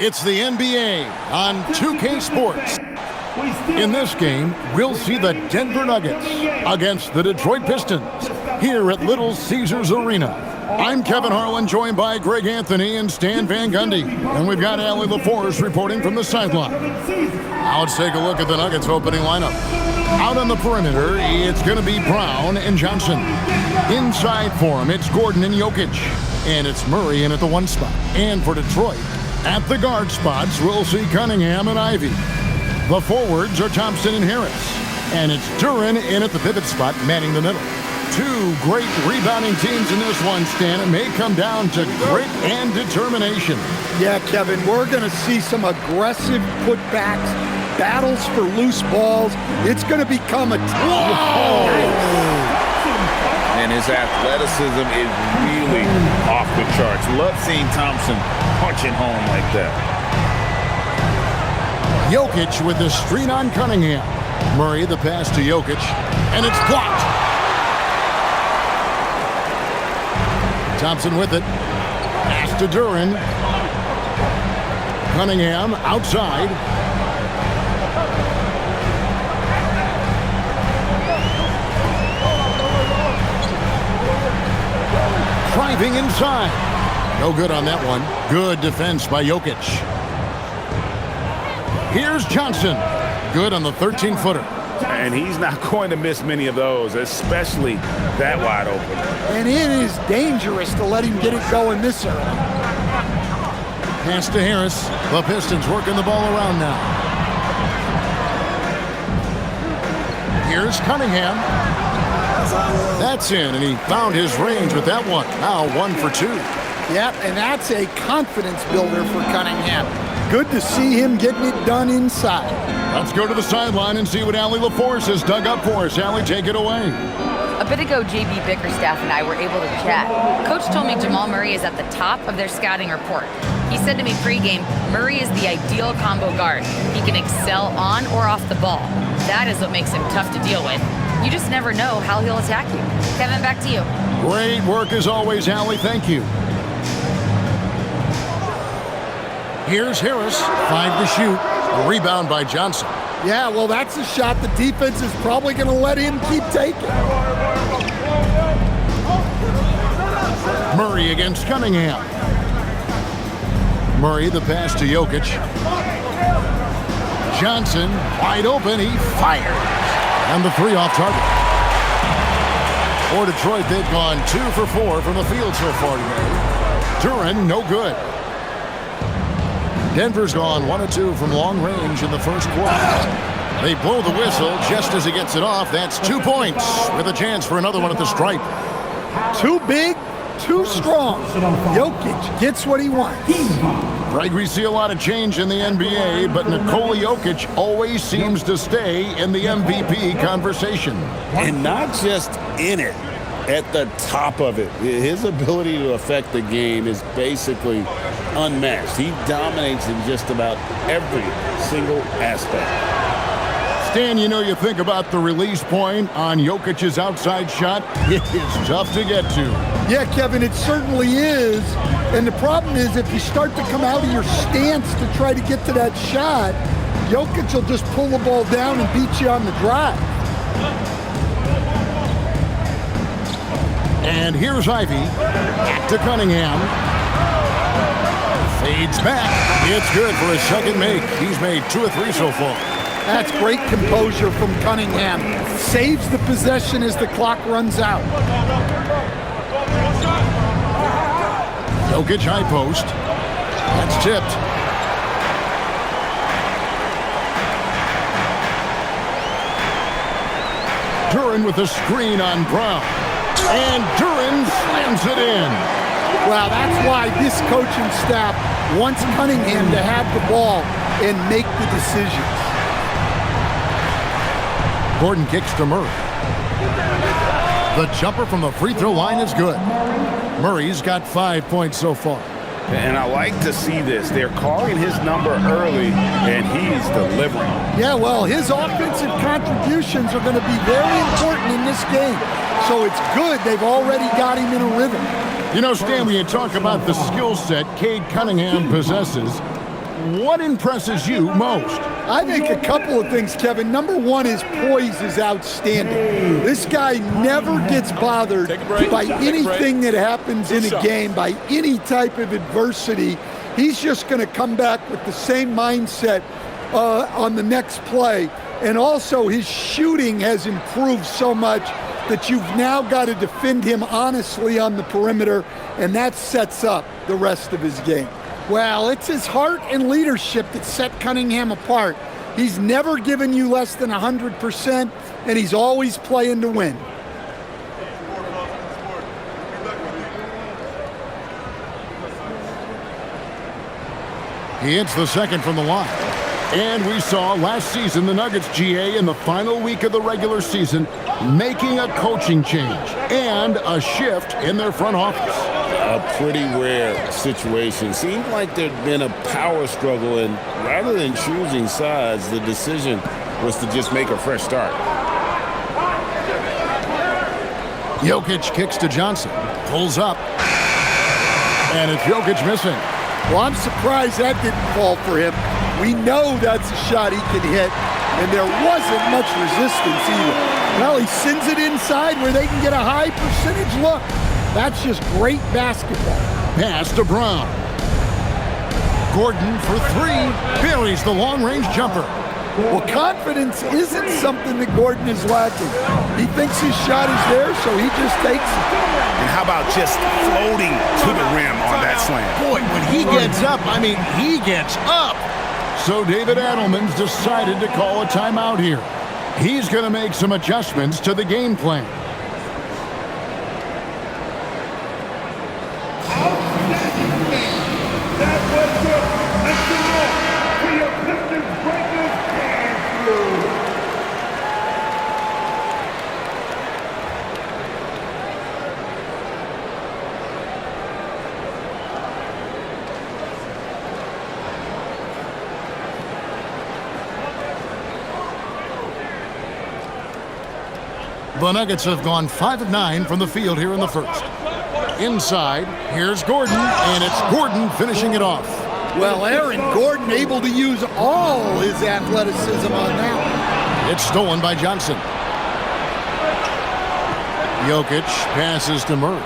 It's the NBA on 2K Sports. In this game, we'll see the Denver Nuggets against the Detroit Pistons here at Little Caesars Arena. I'm Kevin Harlan, joined by Greg Anthony and Stan Van Gundy. And we've got Allie LaForce reporting from the sideline. Now let's take a look at the Nuggets opening lineup. Out on the perimeter, it's going to be Brown and Johnson. Inside for him, it's Gordon and Jokic. And it's Murray in at the 1 spot. And for Detroit, at the guard spots, we'll see Cunningham and Ivy. The forwards are Thompson and Harris. And it's Duren in at the pivot spot, manning the middle. Two great rebounding teams in this one, Stan. It may come down to grit and determination. Yeah, Kevin, we're going to see some aggressive putbacks, battles for loose balls. It's going to become a... And his athleticism is really off the charts. Love seeing Thompson punching home like that. Jokic with the screen on Cunningham. Murray the pass to Jokic, and it's blocked. Thompson with it. Pass to Duren. Cunningham outside. Driving inside. No good on that one. Good defense by Jokic. Here's Johnson. Good on the 13-footer. And he's not going to miss many of those, especially that wide open. And it is dangerous to let him get it going this early. Pass to Harris. The Pistons working the ball around now. Here's Cunningham. That's in, and he found his range with that one. Now 1 for 2. Yep, and that's a confidence builder for Cunningham. Good to see him getting it done inside. Let's go to the sideline and see what Allie LaForce has dug up for us. Allie, take it away. A bit ago, JB Bickerstaff and I were able to chat. Coach told me Jamal Murray is at the top of their scouting report. He said to me pregame, Murray is the ideal combo guard. He can excel on or off the ball. That is what makes him tough to deal with. You just never know how he'll attack you. Kevin, back to you. Great work as always, Allie. Thank you. Here's Harris. 5 to shoot. A rebound by Johnson. Yeah, well, that's a shot the defense is probably going to let him keep taking. Murray against Cunningham. Murray the pass to Jokic. Johnson wide open. He fires. And the 3 off target. For Detroit, they've gone 2 for 4 from the field so far today. Duren, no good. Denver's gone 1 of 2 from long range in the first quarter. They blow the whistle just as he gets it off. That's 2 points with a chance for another one at the stripe. Too big, too strong. Jokic gets what he wants. Greg, we see a lot of change in the NBA, but Nikola Jokic always seems to stay in the MVP conversation. And not just in it, at the top of it. His ability to affect the game is basically unmatched. He dominates in just about every single aspect. Stan, you know, you think about the release point on Jokic's outside shot. It is tough to get to. Yeah, Kevin, it certainly is. And the problem is if you start to come out of your stance to try to get to that shot, Jokic will just pull the ball down and beat you on the drive. And here's Ivy. Back to Cunningham. Fades back. It's good for his second make. He's made 2 or 3 so far. That's great composure from Cunningham. Saves the possession as the clock runs out. Jokic high post. That's tipped. Duren with a screen on Brown. And Duren slams it in. Wow, that's why this coaching staff wants Cunningham to have the ball and make the decisions. Gordon kicks to Murray. The jumper from the free throw line is good. Murray's got 5 points so far. And I like to see this. They're calling his number early, and he's delivering. Yeah, well, his offensive contributions are going to be very important in this game. So it's good they've already got him in a rhythm. You know, Stan, when you talk about the skill set Cade Cunningham possesses, What impresses you most? I think a couple of things, Kevin. Number one, his poise is outstanding. This guy never gets bothered by anything that happens in a game, by any type of adversity. He's just going to come back with the same mindset on the next play. And also, his shooting has improved so much that you've now got to defend him honestly on the perimeter, and that sets up the rest of his game. Well, it's his heart and leadership that set Cunningham apart. He's never given you less than 100%, and he's always playing to win. He hits the second from the line. And we saw last season the Nuggets, GA, in the final week of the regular season, making a coaching change and a shift in their front office. A pretty rare situation. Seemed like there'd been a power struggle, and rather than choosing sides, the decision was to just make a fresh start. Jokic kicks to Johnson, pulls up, and it's Jokic missing. Well, I'm surprised that didn't fall for him. We know that's a shot he can hit, and there wasn't much resistance either. Well, he sends it inside where they can get a high percentage look. That's just great basketball. Pass to Brown. Gordon for three, buries the long-range jumper. Well, confidence isn't something that Gordon is lacking. He thinks his shot is there, so he just takes it. And how about just floating to the rim on that slam? Boy, when he gets up, I mean, he gets up. So David Adelman's decided to call a timeout here. He's going to make some adjustments to the game plan. The Nuggets have gone 5 of 9 from the field here in the first. Inside, here's Gordon, and it's Gordon finishing it off. Well, Aaron Gordon able to use all his athleticism on that. It's stolen by Johnson. Jokic passes to Murray.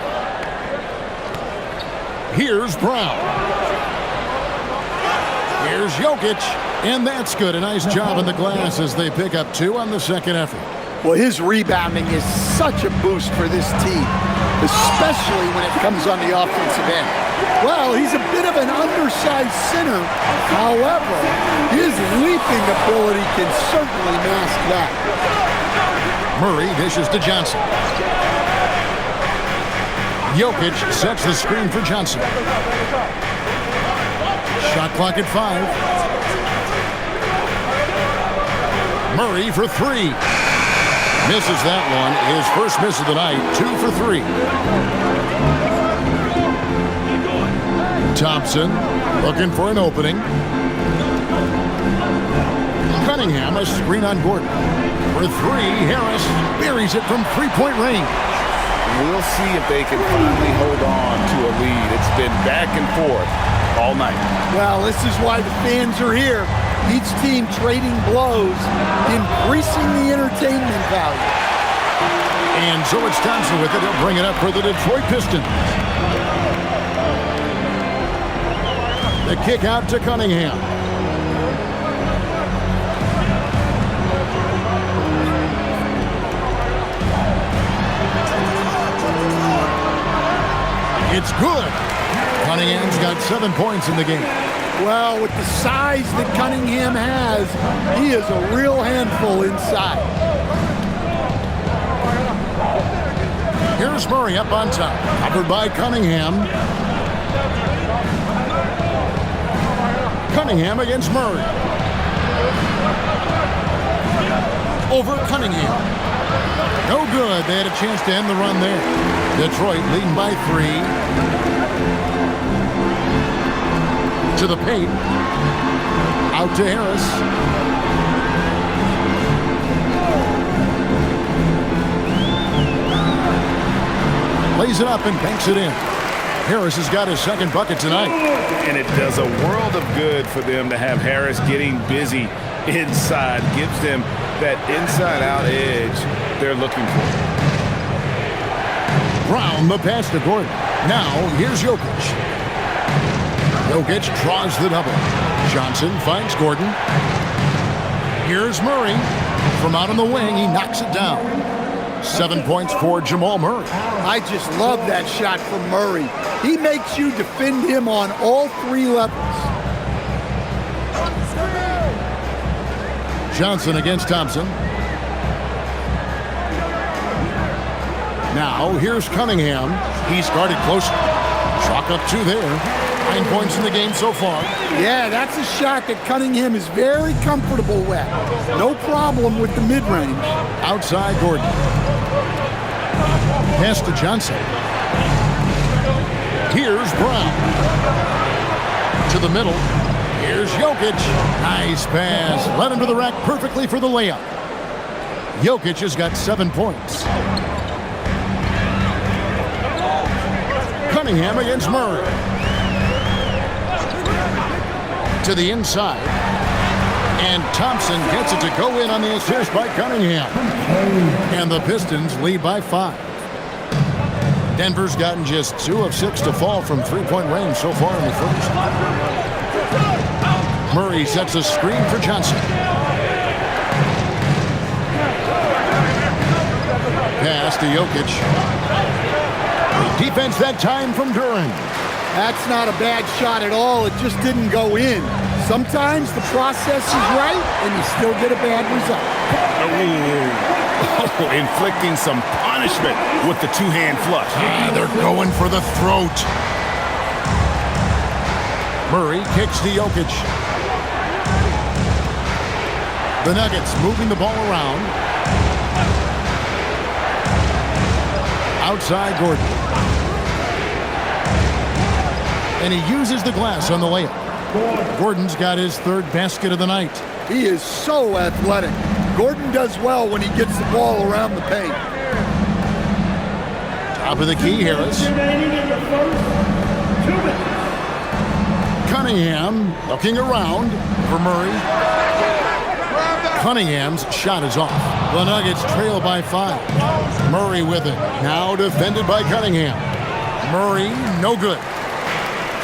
Here's Brown. Here's Jokic, and that's good. A nice job on the glass as they pick up 2 on the second effort. Well, his rebounding is such a boost for this team, especially when it comes on the offensive end. Well, he's a bit of an undersized center. However, his leaping ability can certainly mask that. Murray dishes to Johnson. Jokic sets the screen for Johnson. Shot clock at 5. Murray for 3. Misses that one. His first miss of the night. 2 for 3. Thompson looking for an opening. Cunningham, a screen on Gordon. For 3, Harris buries it from three-point range. We'll see if they can finally hold on to a lead. It's been back and forth all night. Well, this is why the fans are here. Each team trading blows, increasing the entertainment value. And so it's Thompson with it. He'll bring it up for the Detroit Pistons. The kick out to Cunningham. It's good. Cunningham's got 7 points in the game. Well, with the size that Cunningham has, he is a real handful inside. Here's Murray up on top, covered by Cunningham. Cunningham against Murray. Over Cunningham. No good. They had a chance to end the run there. Detroit leading by 3. To the paint. Out to Harris. Lays it up and banks it in. Harris has got his second bucket tonight. And it does a world of good for them to have Harris getting busy inside. Gives them that inside-out edge they're looking for. Brown, the pass to Gordon. Now, here's Jokic. Jokic draws the double. Johnson finds Gordon. Here's Murray. From out on the wing, he knocks it down. 7 points for Jamal Murray. I just love that shot from Murray. He makes you defend him on all three levels. Johnson against Thompson. Now, here's Cunningham. He started close. Chalk up 2 there. 9 points in the game so far. Yeah, that's a shot that Cunningham is very comfortable with. No problem with the mid-range. Outside Gordon. Pass to Johnson. Here's Brown. To the middle. Here's Jokic. Nice pass. Led him to the rack perfectly for the layup. Jokic has got 7 points. Cunningham against Murray. To the inside. And Thompson gets it to go in on the assist by Cunningham. And the Pistons lead by 5. Denver's gotten just 2 of 6 to fall from three-point range so far in the first. Murray sets a screen for Johnson. Pass to Jokic. The defense that time from Duran. That's not a bad shot at all. It just didn't go in. Sometimes the process is right, and you still get a bad result. Oh, inflicting some punishment with the two-hand flush. They're going for the throat. Murray kicks to Jokic. The Nuggets moving the ball around. Outside Gordon. And he uses the glass on the layup. Gordon's got his 3rd basket of the night. He is so athletic. Gordon does well when he gets the ball around the paint. Top of the key, Harris. Cunningham looking around for Murray. Cunningham's shot is off. The Nuggets trail by 5. Murray with it. Now defended by Cunningham. Murray, no good.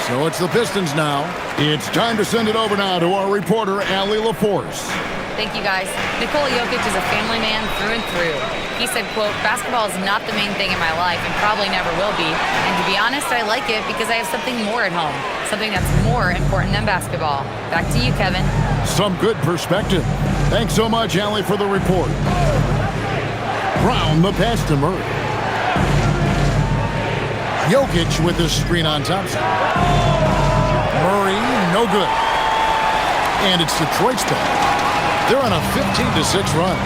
So it's the Pistons now. It's time to send it over now to our reporter, Allie LaForce. Thank you, guys. Nikola Jokic is a family man through and through. He said, quote, "Basketball is not the main thing in my life and probably never will be. And to be honest, I like it because I have something more at home, something that's more important than basketball." Back to you, Kevin. Some good perspective. Thanks so much, Allie, for the report. Brown, the pass to Murray. Jokic with the screen on Thompson. Murray, no good. And it's Detroit's turn. They're on a 15-6 run.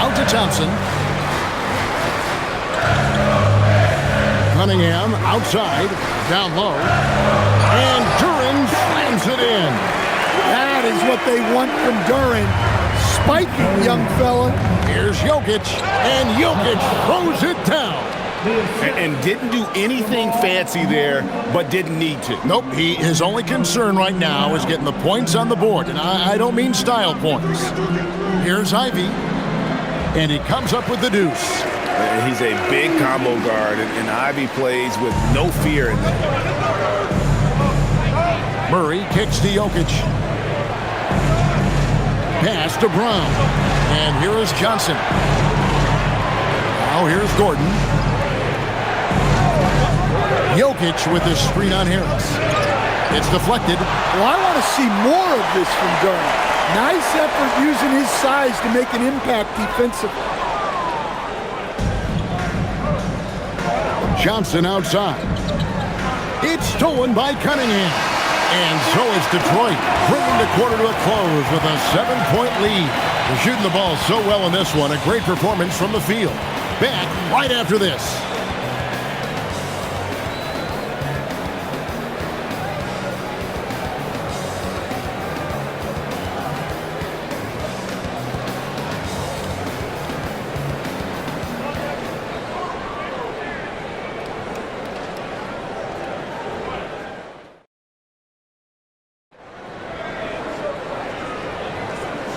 Out to Thompson. Cunningham outside, down low. And Duran slams it in. That is what they want from Duran. Spike it, young fella. Here's Jokic, and Jokic throws it down. And didn't do anything fancy there, but didn't need to. Nope, his only concern right now is getting the points on the board, and I don't mean style points. Here's Ivy, and he comes up with the deuce. He's a big combo guard, and Ivy plays with no fear in that. Murray kicks to Jokic. Pass to Brown. And here is Johnson. Now here's Gordon. Jokic with the screen on Harris. It's deflected. Well, I want to see more of this from Duran. Nice effort using his size to make an impact defensively. Johnson outside. It's stolen by Cunningham. And so is Detroit, bringing the quarter to a close with a 7-point lead. They're shooting the ball so well in this one. A great performance from the field. Back right after this.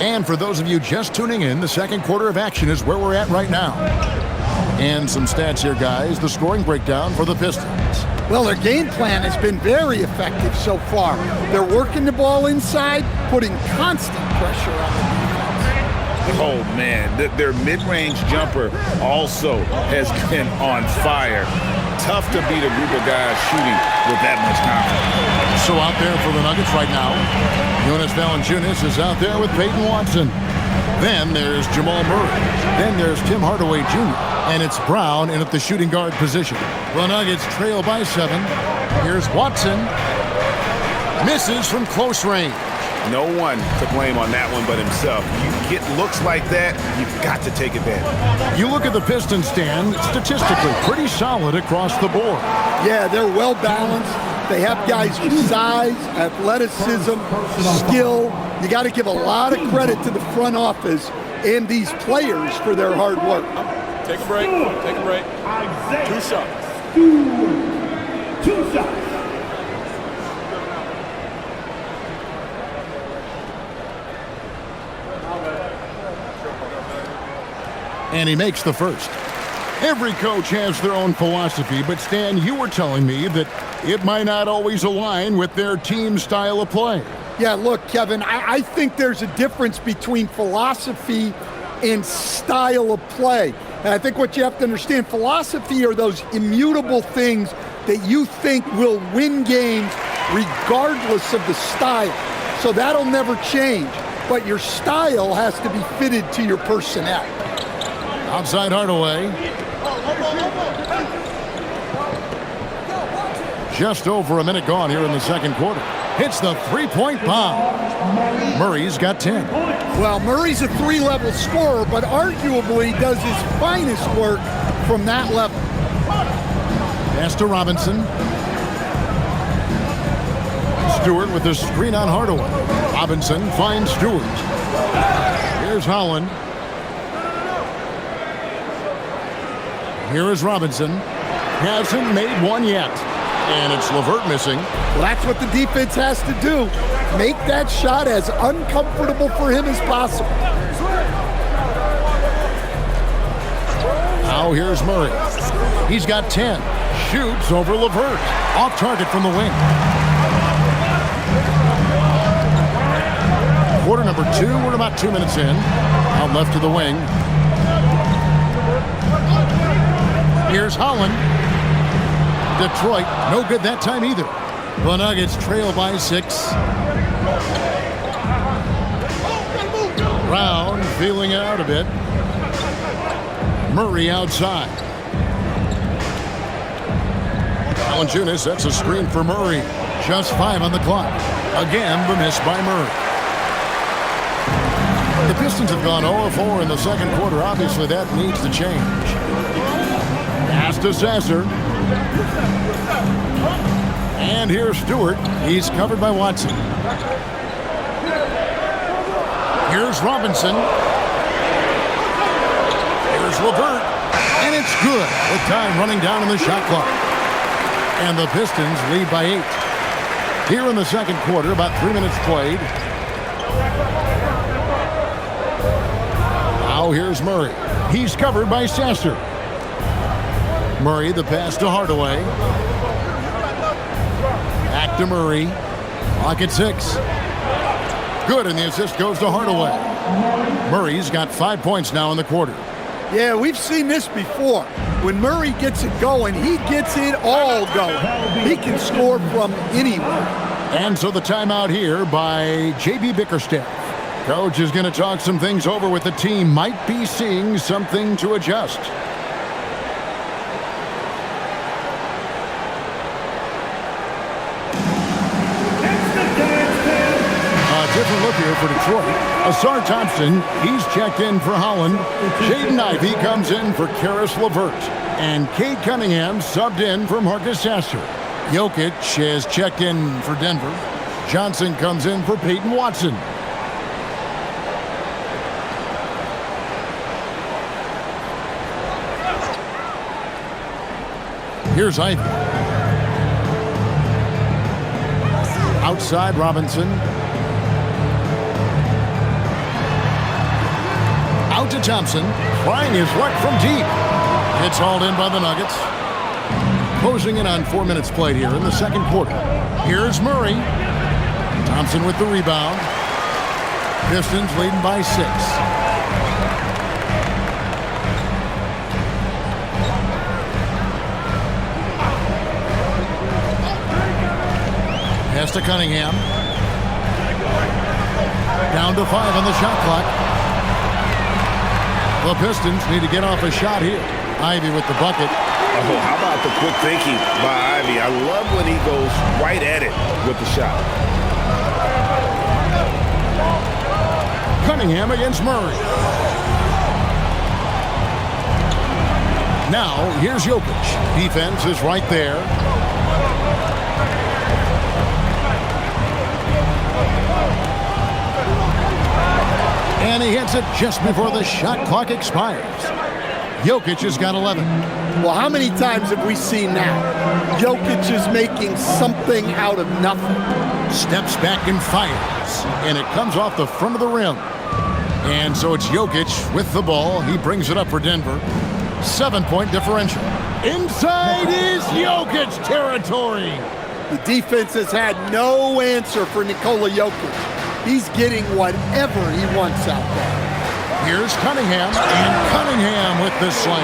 And for those of you just tuning in, the second quarter of action is where we're at right now. And some stats here, guys. The scoring breakdown for the Pistons. Well, their game plan has been very effective so far. They're working the ball inside, putting constant pressure on the defense. Oh, man. Their mid-range jumper also has been on fire. Tough to beat a group of guys shooting with that much confidence. So out there for the Nuggets right now, Jonas Valanciunas is out there with Peyton Watson. Then there's Jamal Murray. Then there's Tim Hardaway Jr. And it's Brown in at the shooting guard position. The Nuggets trail by 7. Here's Watson. Misses from close range. No one to blame on that one but himself. You get looks like that, you've got to take advantage. You look at the Pistons stand, statistically pretty solid across the board. Yeah, they're well balanced. They have guys with size, athleticism, skill. You got to give a lot of credit to the front office and these players for their hard work. Take a break. Take a break. 2 shots. 2 shots. And he makes the first. Every coach has their own philosophy, but Stan, you were telling me that it might not always align with their team style of play. Yeah, look, Kevin, I think there's a difference between philosophy and style of play. And I think what you have to understand, philosophy are those immutable things that you think will win games regardless of the style. So that'll never change. But your style has to be fitted to your personnel. Outside Hardaway. Just over a minute gone here in the second quarter. Hits the three-point bomb. Murray's got 10. Well, Murray's a 3-level scorer, but arguably does his finest work from that level. Pass to Robinson. Stewart with the screen on Hardaway. Robinson finds Stewart. Here's Holland. Here is Robinson. Hasn't made one yet. And it's LeVert missing. Well, that's what the defense has to do. Make that shot as uncomfortable for him as possible. Now here's Murray. He's got 10. Shoots over LeVert. Off target from the wing. Quarter number 2. We're about 2 minutes in. Out left to the wing. Here's Holland. Detroit, no good that time either. The Nuggets trail by 6. Brown feeling out a bit. Murray outside. Valanciunas sets a screen for Murray. Just 5 on the clock. Again, the miss by Murray. The Pistons have gone 0-4 in the second quarter. Obviously, that needs to change. Pass to Sasser. And here's Stewart. He's covered by Watson. Here's Robinson. Here's LeVert. And it's good with time running down in the shot clock. And the Pistons lead by 8. Here in the second quarter, about 3 minutes played. Now here's Murray. He's covered by Sasser. Murray, the pass to Hardaway. Back to Murray. Clock at 6. Good, and the assist goes to Hardaway. Murray's got 5 points now in the quarter. Yeah, we've seen this before. When Murray gets it going, he gets it all going. He can score from anywhere. And so the timeout here by J.B. Bickerstaff. Coach is going to talk some things over with the team. Might be seeing something to adjust. Different look here for Detroit. Asar Thompson, he's checked in for Holland. Jaden Ivey comes in for Karis LeVert. And Cade Cunningham subbed in for Marcus Sasser. Jokic has checked in for Denver. Johnson comes in for Peyton Watson. Here's Ivey. Outside Robinson. Out to Thompson, trying his luck from deep. It's hauled in by the Nuggets. Closing in on 4 minutes played here in the second quarter. Here's Murray. Thompson with the rebound. Pistons leading by 6. Pass to Cunningham. Down to 5 on the shot clock. The Pistons need to get off a shot here. Ivy with the bucket. Oh, how about the quick thinking by Ivy? I love when he goes right at it with the shot. Cunningham against Murray. Now, here's Jokic. Defense is right there. And he hits it just before the shot clock expires. Jokic has got 11. Well, how many times have we seen that? Jokic is making something out of nothing. Steps back and fires. And it comes off the front of the rim. And so it's Jokic with the ball. He brings it up for Denver. 7-point differential. Inside is Jokic territory. The defense has had no answer for Nikola Jokic. He's getting whatever he wants out there. Here's Cunningham, and Cunningham with the slam.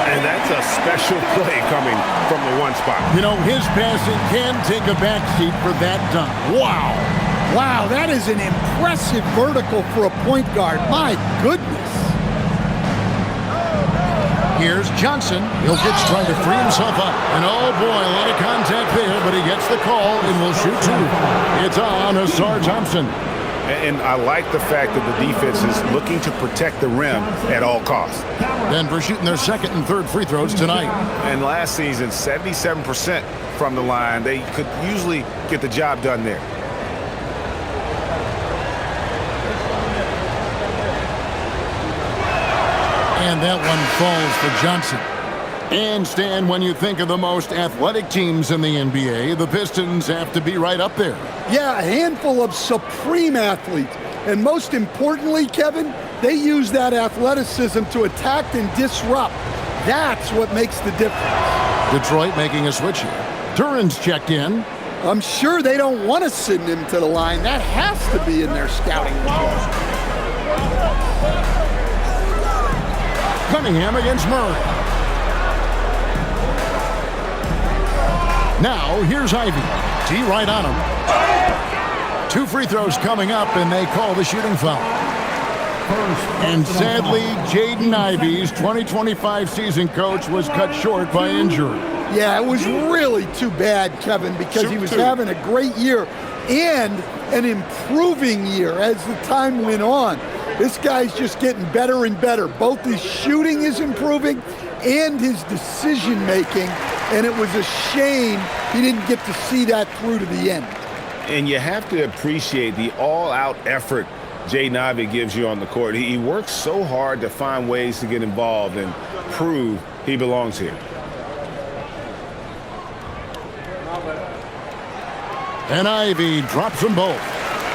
And that's a special play coming from the one spot. You know, his passing can take a backseat for that dunk. Wow. Wow, that is an impressive vertical for a point guard. My goodness. Here's Johnson. Jokic trying to free himself up. And oh boy, a lot of contact there, but he gets the call and will shoot 2. It's on Asar Thompson. And I like the fact that the defense is looking to protect the rim at all costs. Denver shooting their second and third free throws tonight. And last season, 77% from the line. They could usually get the job done there. And that one falls for Johnson. And Stan, when you think of the most athletic teams in the NBA, the Pistons have to be right up there. Yeah, a handful of supreme athletes. And most importantly, Kevin, they use that athleticism to attack and disrupt. That's what makes the difference. Detroit making a switch here. Duran's checked in. I'm sure they don't want to send him to the line. That has to be in their scouting report. Cunningham against Murray. Now, here's Ivy. T right on him. 2 free throws coming up, and they call the shooting foul. And sadly, Jaden Ivey's 2025 season coach was cut short by injury. Yeah, it was really too bad, Kevin, because he was having a great year and an improving year as the time went on. This guy's just getting better and better. Both his shooting is improving and his decision-making, and it was a shame he didn't get to see that through to the end. And you have to appreciate the all-out effort Jaden Ivey gives you on the court. He works so hard to find ways to get involved and prove he belongs here. And Ivy drops them both.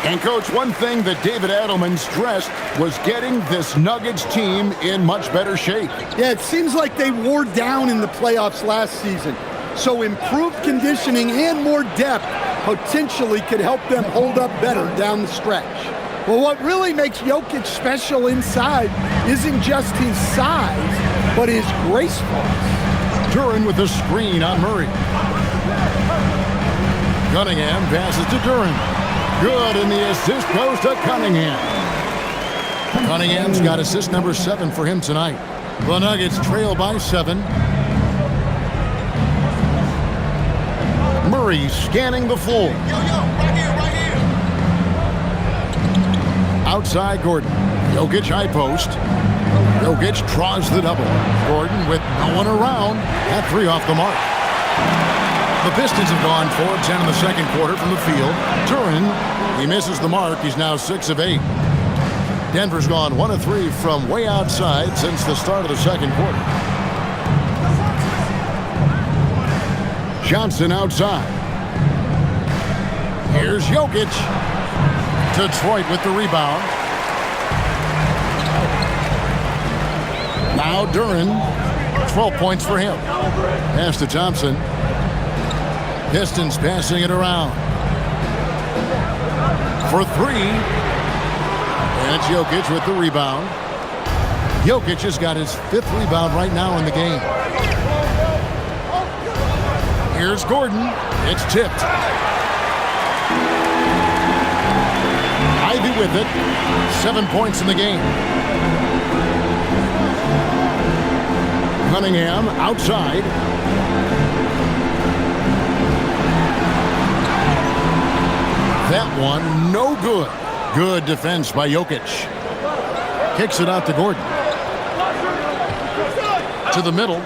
And, Coach, one thing that David Adelman stressed was getting this Nuggets team in much better shape. Yeah, it seems like they wore down in the playoffs last season. So improved conditioning and more depth potentially could help them hold up better down the stretch. Well, what really makes Jokic special inside isn't just his size, but his gracefulness. Duran with the screen on Murray. Cunningham passes to Duran. Good, and the assist goes to Cunningham. Cunningham's got assist number 7 for him tonight. The Nuggets trail by 7. Murray scanning the floor. Right here. Outside Gordon. Jokic high post. Jokic draws the double. Gordon with no one around. At 3 off the mark. The Pistons have gone 4 of 10 in the second quarter from the field. Duran, he misses the mark. He's now 6 of 8. Denver's gone 1 of 3 from way outside since the start of the second quarter. Johnson outside. Here's Jokic. Detroit with the rebound. Now Duran, 12 points for him. Pass to Thompson. Pistons passing it around. For three. And it's Jokic with the rebound. Jokic has got his 5th rebound right now in the game. Here's Gordon. It's tipped. Ivy with it. 7 points in the game. Cunningham outside. That one no good. Good defense by Jokic. Kicks it out to Gordon. To the middle.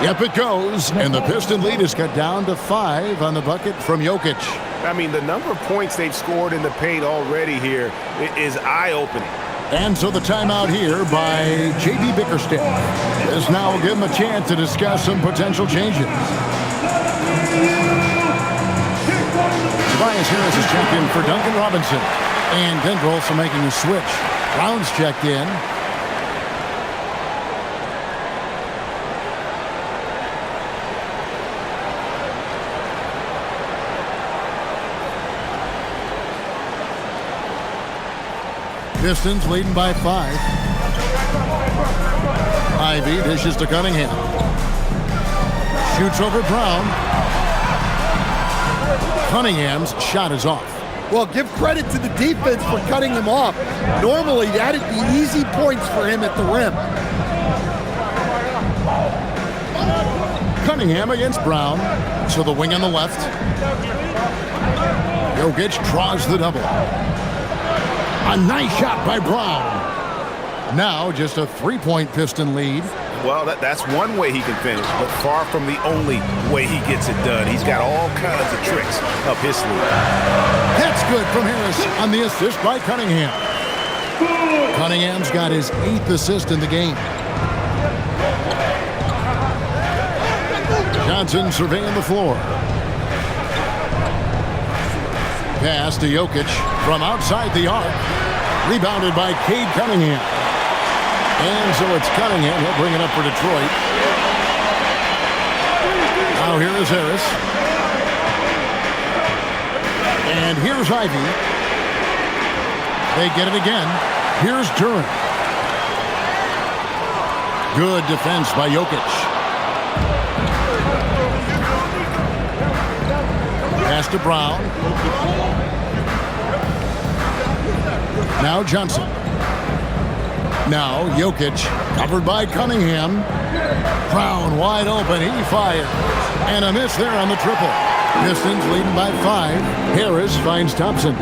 Yep, it goes. And the Piston lead is cut down to 5 on the bucket from Jokic. I mean, the number of points they've scored in the paint already here is eye-opening. And so the timeout here by J.B. Bickerstaff. This now will give him a chance to discuss some potential changes. Tobias Harris is checked in for Duncan Robinson. And Denver also making a switch. Brown's checked in. Pistons leading by 5. Ivy dishes to Cunningham. Shoots over Brown. Cunningham's shot is off. Well, give credit to the defense for cutting him off. Normally, that'd be easy points for him at the rim. Cunningham against Brown. So the wing on the left. Jokic draws the double. A nice shot by Brown. Now just a 3-point Piston lead. Well, that's one way he can finish, but far from the only way he gets it done. He's got all kinds of tricks up his sleeve. That's good from Harris on the assist by Cunningham. Cunningham's got his 8th assist in the game. Johnson surveying the floor. Pass to Jokic from outside the arc. Rebounded by Cade Cunningham. And so it's Cunningham. He'll bring it up for Detroit. Now here is Harris. And here's Ivy. They get it again. Here's Duran. Good defense by Jokic. Pass to Brown. Now Johnson. Now Jokic, covered by Cunningham. Brown wide open, he fires. And a miss there on the triple. Pistons leading by 5. Harris finds Thompson.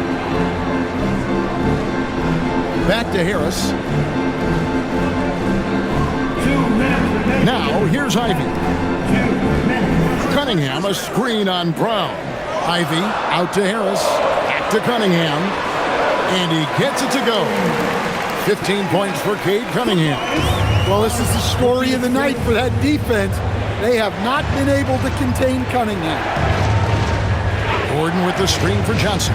Back to Harris. Now here's Ivy. Cunningham, a screen on Brown. Ivy out to Harris. Back to Cunningham. And he gets it to go. 15 points for Cade Cunningham. Well, this is the story of the night for that defense. They have not been able to contain Cunningham. Gordon with the screen for Johnson.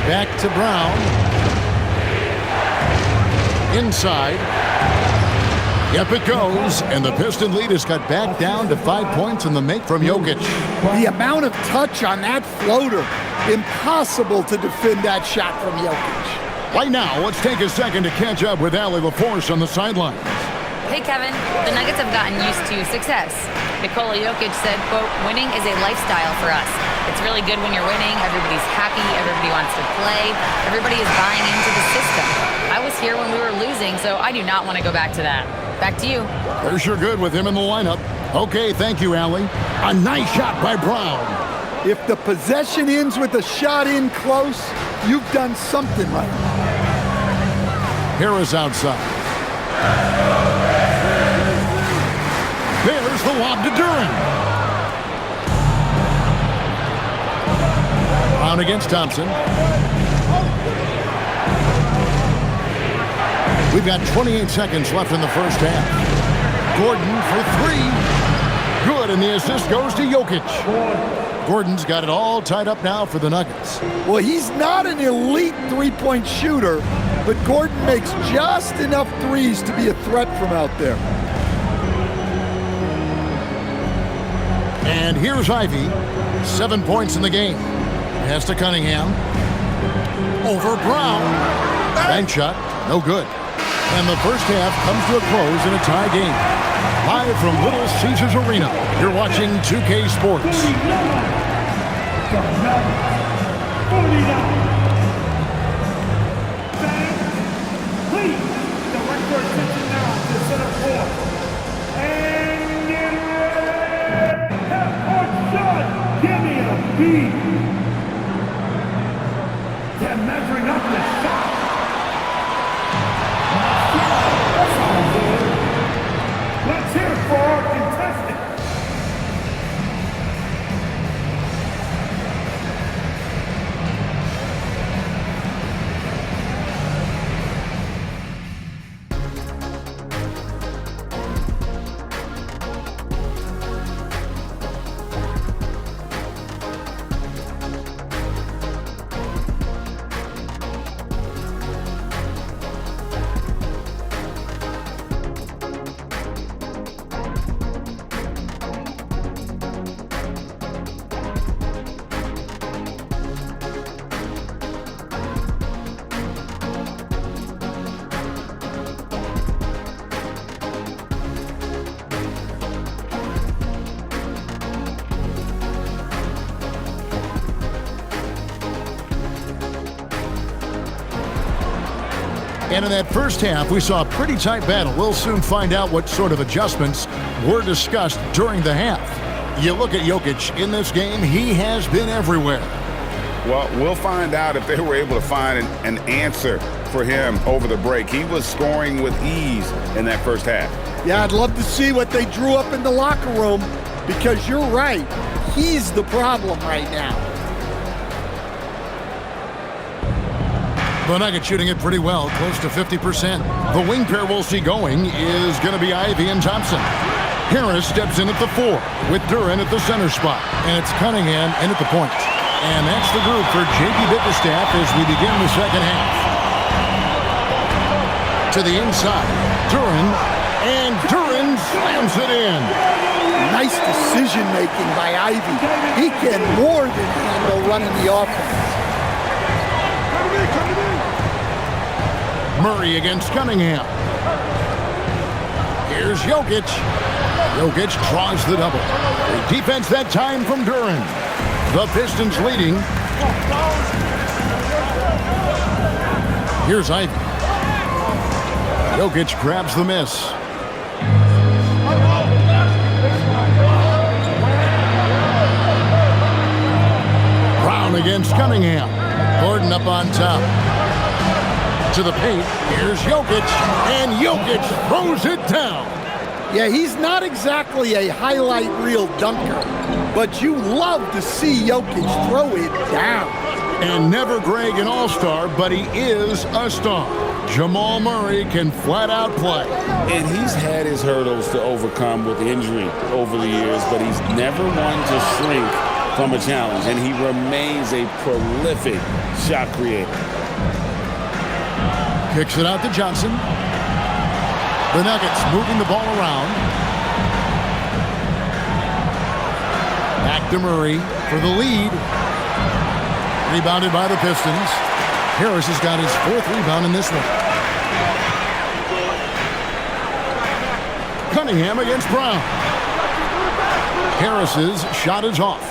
Back to Brown. Inside. Yep, it goes. And the Piston lead is cut back down to 5 points in the make from Jokic. The amount of touch on that floater. Impossible to defend that shot from Jokic. Right now, let's take a second to catch up with Allie LaForce on the sidelines. Hey, Kevin. The Nuggets have gotten used to success. Nikola Jokic said, quote, winning is a lifestyle for us. It's really good when you're winning. Everybody's happy. Everybody wants to play. Everybody is buying into the system. I was here when we were losing, so I do not want to go back to that. Back to you. They're sure good with him in the lineup. Okay, thank you, Allie. A nice shot by Brown. If the possession ends with a shot in close, you've done something right. Harris outside. There's the lob to Duran. Brown against Thompson. We've got 28 seconds left in the first half. Gordon for 3. Good, and the assist goes to Jokic. Gordon's got it all tied up now for the Nuggets. Well, he's not an elite three-point shooter, but Gordon makes just enough threes to be a threat from out there. And here's Ivy. 7 points in the game. Pass to Cunningham. Over Brown. Bank shot. No good. And the first half comes to a close in a tie game. Live from Little Caesars Arena, you're watching 2K Sports. 49. Please, direct your attention now to center court. And get ready. Half-court shot. Give me a beat. They're measuring up the shot. That's all good. Let's hear it for our contestant. And in that first half, we saw a pretty tight battle. We'll soon find out what sort of adjustments were discussed during the half. You look at Jokic in this game, he has been everywhere. Well, we'll find out if they were able to find an answer for him over the break. He was scoring with ease in that first half. Yeah, I'd love to see what they drew up in the locker room, because you're right. He's the problem right now. The Nuggets shooting it pretty well, close to 50%. The wing pair we'll see going is going to be Ivy and Thompson. Harris steps in at the 4 with Duren at the center spot. And it's Cunningham in at the point. And that's the group for JB Bickerstaff as we begin the second half. To the inside, Duren, and Duren slams it in. Nice decision-making by Ivy. He can more than handle running the offense. Murray against Cunningham. Here's Jokic. Jokic draws the double. Great defense that time from Duren. The Pistons leading. Here's Ivy. Jokic grabs the miss. Brown against Cunningham. Gordon up on top. To the paint, here's Jokic, and Jokic throws it down. Yeah, he's not exactly a highlight reel dunker, but you love to see Jokic throw it down. And never Greg an all-star, but he is a star. Jamal Murray can flat out play. And he's had his hurdles to overcome with injury over the years, but he's never one to shrink from a challenge, and he remains a prolific shot creator. Kicks it out to Johnson. The Nuggets moving the ball around. Back to Murray for the lead. Rebounded by the Pistons. Harris has got his 4th rebound in this one. Cunningham against Brown. Harris's shot is off.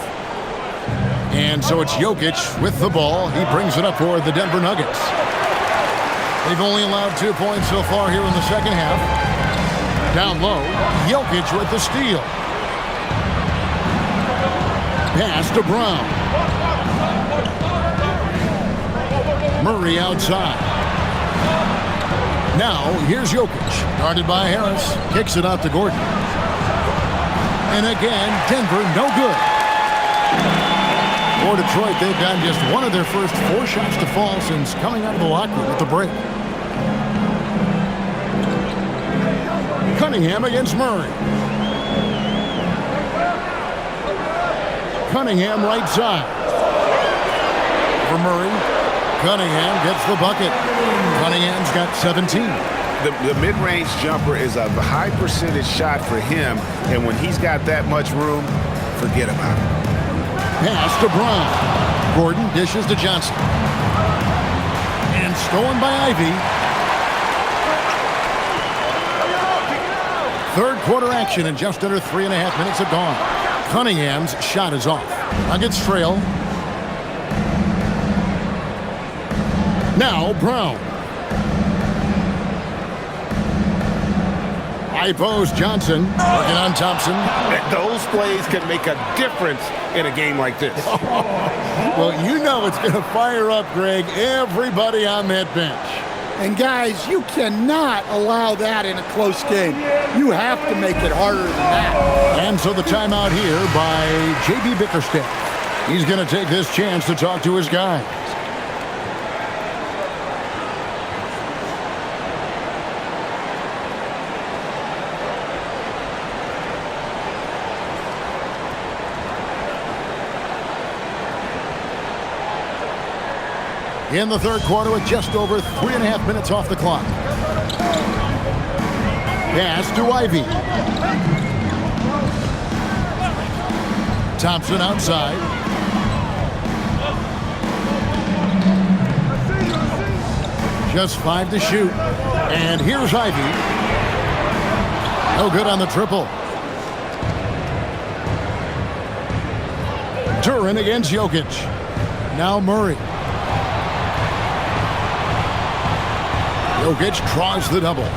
And so it's Jokic with the ball. He brings it up for the Denver Nuggets. They've only allowed 2 points so far here in the second half. Down low, Jokic with the steal. Pass to Brown. Murray outside. Now, here's Jokic. Guarded by Harris. Kicks it out to Gordon. And again, Denver no good. For Detroit, they've gotten just one of their first 4 shots to fall since coming out of the locker room at the break. Cunningham against Murray. Cunningham right side. For Murray. Cunningham gets the bucket. Cunningham's got 17. The mid-range jumper is a high percentage shot for him, and when he's got that much room, forget about it. Pass to Brown. Gordon dishes to Johnson. And stolen by Ivy. Third quarter action in just under 3.5 minutes have gone. Cunningham's shot is off. Nuggets trail. Now Brown. High post Johnson. Working on Thompson. Those plays can make a difference in a game like this. Well, you know it's going to fire up, Greg, everybody on that bench. And guys, you cannot allow that in a close game. You have to make it harder than that. And so the timeout here by J.B. Bickerstaff. He's going to take this chance to talk to his guys. In the third quarter with just over 3.5 minutes off the clock. Pass to Ivy. Thompson outside. Just 5 to shoot. And here's Ivy. No good on the triple. Duran against Jokic. Now Murray. Jokic draws the double.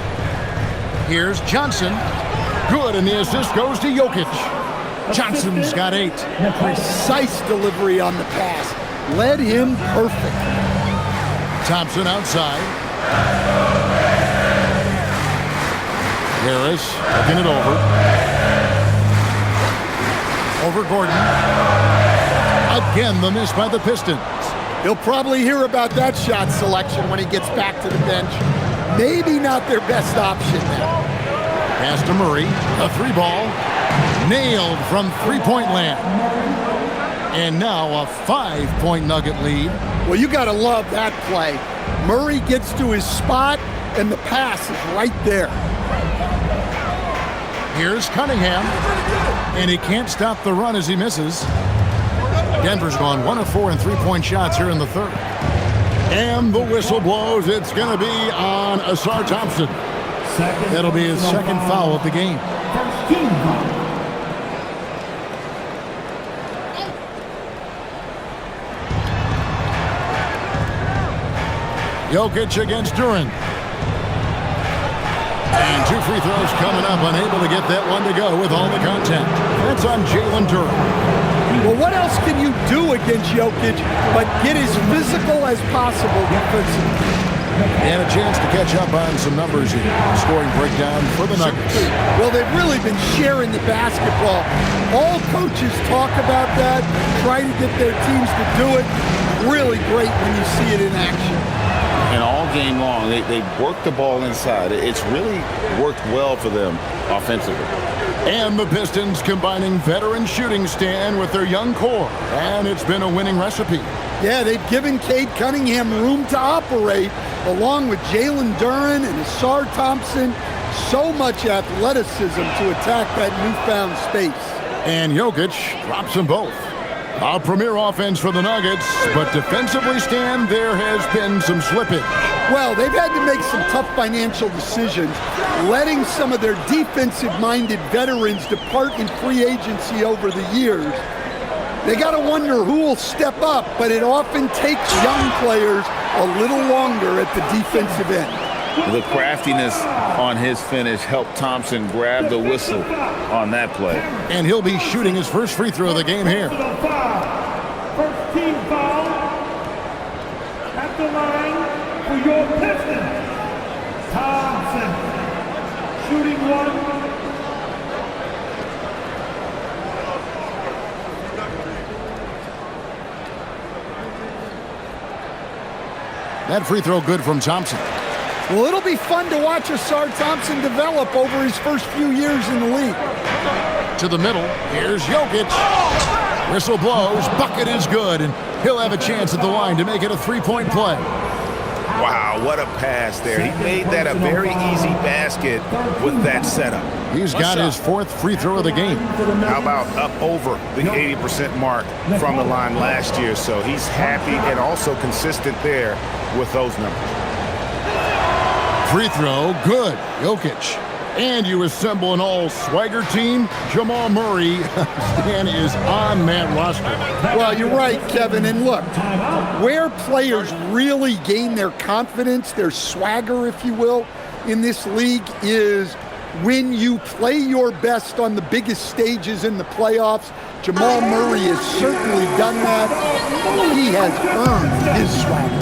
Here's Johnson. Good, and the assist goes to Jokic. Johnson's got 8. Precise delivery on the pass. Led him perfect. Thompson outside. Harris looking it over. Over Gordon. Again, the miss by the Pistons. He'll probably hear about that shot selection when he gets back to the bench. Maybe not their best option now. Pass to Murray. A 3-ball. Nailed from three-point land. And now a 5-point Nugget lead. Well, you got to love that play. Murray gets to his spot, and the pass is right there. Here's Cunningham. And he can't stop the run as he misses. Denver's gone 1 of 4 in three-point shots here in the third. And the whistle blows. It's going to be on Asar Thompson. That'll be his second foul of the game. Jokic against Duran. And 2 free throws coming up. Unable to get that one to go with all the contact. That's on Jalen Duran. Well, what else can you do against Jokic but get as physical as possible defensively? And a chance to catch up on some numbers here. Scoring breakdown for the Nuggets. Well, they've really been sharing the basketball. All coaches talk about that, try to get their teams to do it. Really great when you see it in action. And all game long, they work the ball inside. It's really worked well for them offensively. And the Pistons combining veteran shooting stand with their young core. And it's been a winning recipe. Yeah, they've given Cade Cunningham room to operate, along with Jalen Duran and Asar Thompson. So much athleticism to attack that newfound space. And Jokic drops them both. A premier offense for the Nuggets, but defensively, Stan, there has been some slippage. Well, they've had to make some tough financial decisions, letting some of their defensive-minded veterans depart in free agency over the years. They got to wonder who will step up, but it often takes young players a little longer at the defensive end. The craftiness on his finish helped Thompson grab the whistle on that play. And he'll be shooting his first free throw of the game here. First team foul at the line for your Pistons. Thompson shooting 1. That free throw good from Thompson. Well, it'll be fun to watch Asar Thompson develop over his first few years in the league. To the middle, here's Jokic. Whistle blows, bucket is good, and he'll have a chance at the line to make it a three-point play. Wow, what a pass there. He made that a very easy basket with that setup. He's got his fourth free throw of the game. How about up over the 80% mark from the line last year? So he's happy and also consistent there with those numbers. Free throw, good. Jokic. And you assemble an all-swagger team. Jamal Murray, Stan, is on that roster. Well, you're right, Kevin. And look, where players really gain their confidence, their swagger, if you will, in this league is when you play your best on the biggest stages in the playoffs. Jamal Murray has certainly done that. He has earned his swagger.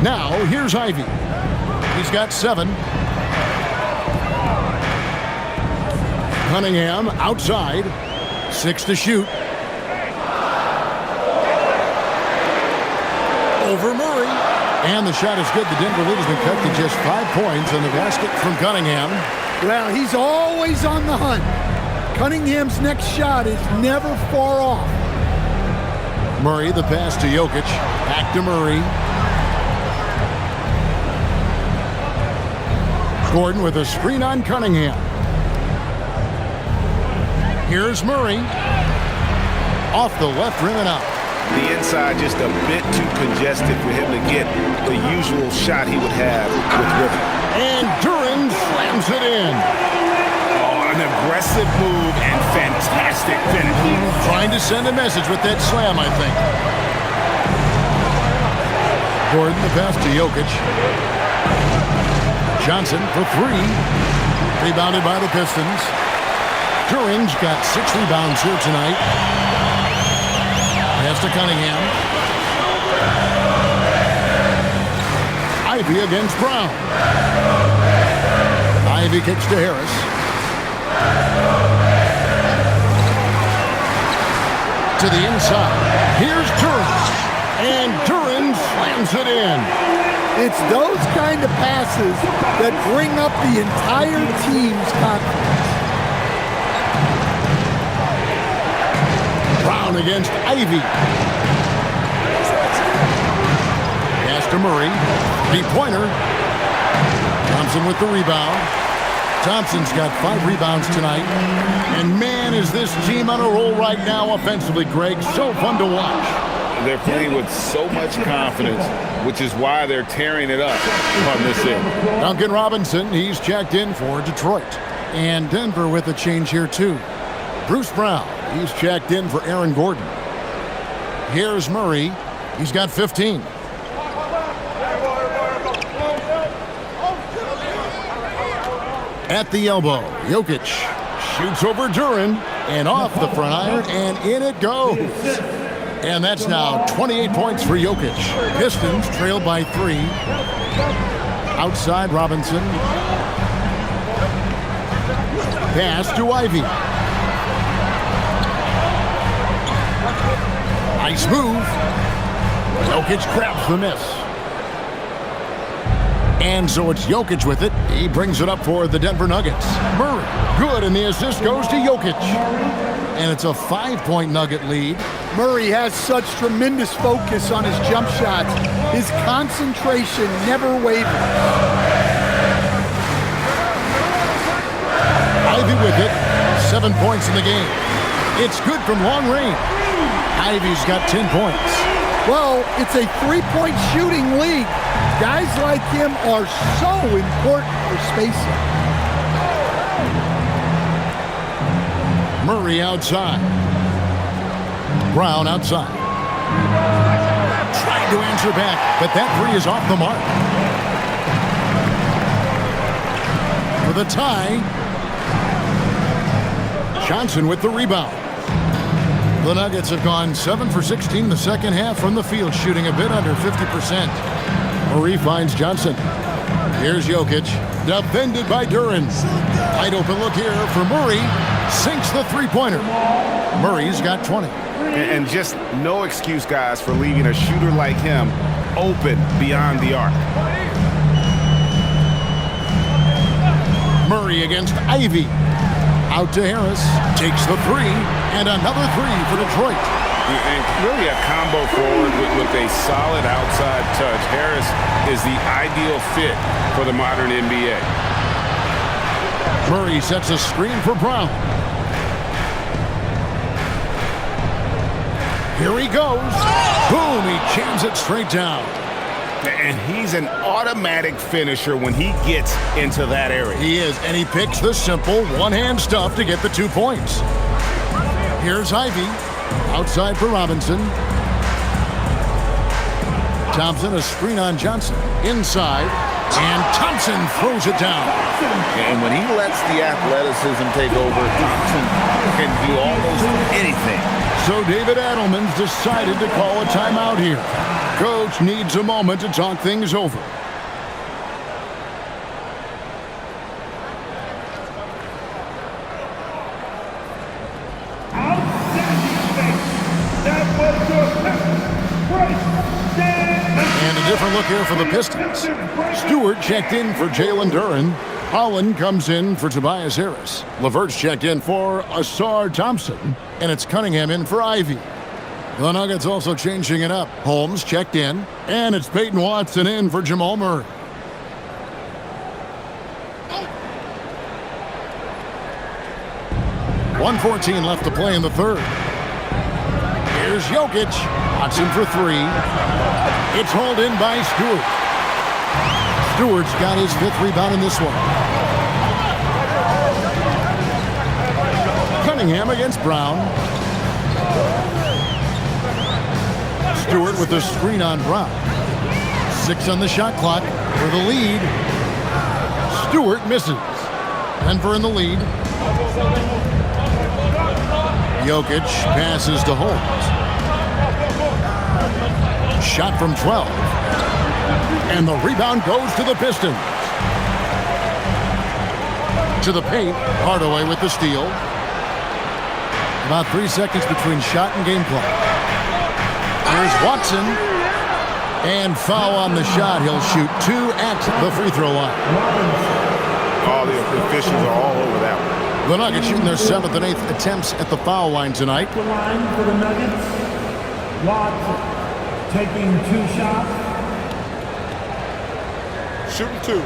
Now, here's Ivy. He's got 7. Cunningham outside. 6 to shoot. Over Murray. And the shot is good. The Denver lead has been cut to just 5 points on the basket from Cunningham. Well, he's always on the hunt. Cunningham's next shot is never far off. Murray, the pass to Jokic. Back to Murray. Gordon with a screen on Cunningham. Here's Murray. Off the left rim and out. The inside just a bit too congested for him to get the usual shot he would have with River. And Duran slams it in. Oh, an aggressive move and fantastic finish. Trying to send a message with that slam, I think. Gordon, the pass to Jokic. Johnson for 3. Rebounded by the Pistons. Duran's got 6 rebounds here tonight. Pass to Cunningham. Ivy against Brown. Ivy kicks to Harris. To the inside. Here's Duran. And Duran slams it in. It's those kind of passes that bring up the entire team's confidence. Brown against Ivy. Pass to Murray. Three-pointer. Thompson with the rebound. Thompson's got 5 rebounds tonight. And man, is this team on a roll right now offensively, Greg. So fun to watch. They're playing with so much confidence, which is why they're tearing it up on this end. Duncan Robinson, he's checked in for Detroit. And Denver with a change here, too. Bruce Brown, he's checked in for Aaron Gordon. Here's Murray. He's got 15. At the elbow, Jokic shoots over Duran and off the front iron, and in it goes. And that's now 28 points for Jokic. Pistons trailed by 3. Outside Robinson. Pass to Ivy. Nice move. Jokic grabs the miss. And so it's Jokic with it. He brings it up for the Denver Nuggets. Murray, good, and the assist goes to Jokic. And it's a 5-point Nugget lead. Murray has such tremendous focus on his jump shots. His concentration never wavers. Ivy with it. 7 points in the game. It's good from long range. Ivy's got 10 points. Well, it's a 3-point shooting league. Guys like him are so important for spacing. Murray outside. Brown outside. Trying to answer back, but that 3 is off the mark. For the tie. Johnson with the rebound. The Nuggets have gone 7 for 16 the second half from the field, shooting a bit under 50%. Murray finds Johnson. Here's Jokic, defended by Duran. Wide open look here for Murray. Sinks the three-pointer. Murray's got 20. And just no excuse, guys, for leaving a shooter like him open beyond the arc. Murray against Ivy. Out to Harris. Takes the three. And another three for Detroit. And really a combo forward with a solid outside touch. Harris is the ideal fit for the modern NBA. Murray sets a screen for Brown. Here he goes. Boom, he jams it straight down. And he's an automatic finisher when he gets into that area. He is, and he picks the simple one-hand stuff to get the 2 points. Here's Ivy. Outside for Robinson. Thompson, a screen on Johnson. Inside. And Thompson throws it down. And when he lets the athleticism take over, Thompson can do almost anything. So David Adelman's decided to call a timeout here. Coach needs a moment to talk things over. And a different look here for the Pistons. Stewart checked in for Jalen Duran. Holland comes in for Tobias Harris. LeVert's checked in for Asar Thompson. And it's Cunningham in for Ivy. The Nuggets also changing it up. Holmes checked in. And it's Peyton Watson in for Jamal Murray. .114 left to play in the third. Here's Jokic. Watson for three. It's hauled in by Stewart. Stewart's got his fifth rebound in this one. Cunningham against Brown. Stewart with the screen on Brown. 6 on the shot clock for the lead. Stewart misses. Denver in the lead. Jokic passes to Holmes. Shot from 12. And the rebound goes to the Pistons. To the paint. Hardaway with the steal. About 3 seconds between shot and game clock. Here's Watson. And foul on the shot. He'll shoot 2 at the free throw line. All the officials are all over that one. The Nuggets shooting their 7th and 8th attempts at the foul line tonight. The line for the Nuggets. Watson taking 2 shots. Shooting 2.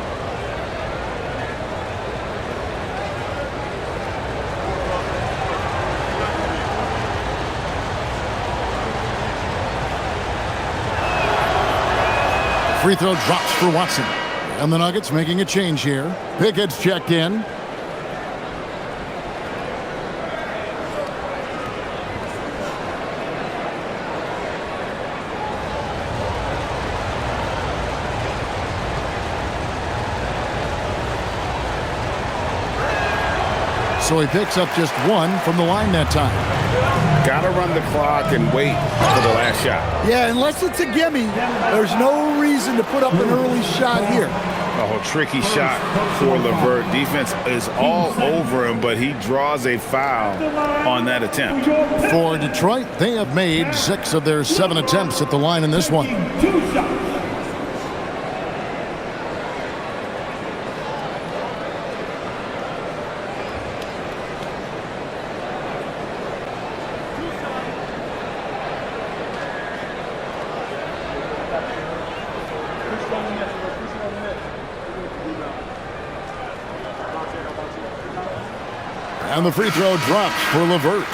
Free throw drops for Watson. And the Nuggets making a change here. Pickett's checked in. So he picks up just 1 from the line that time. Got to run the clock and wait for the last shot. Yeah, unless it's a gimme, there's no reason to put up an early shot here. Oh, tricky shot for LeVert. Defense is all over him, but he draws a foul on that attempt. For Detroit, they have made 6 of their 7 attempts at the line in this one. 2 shots. And the free throw drops for LeVert.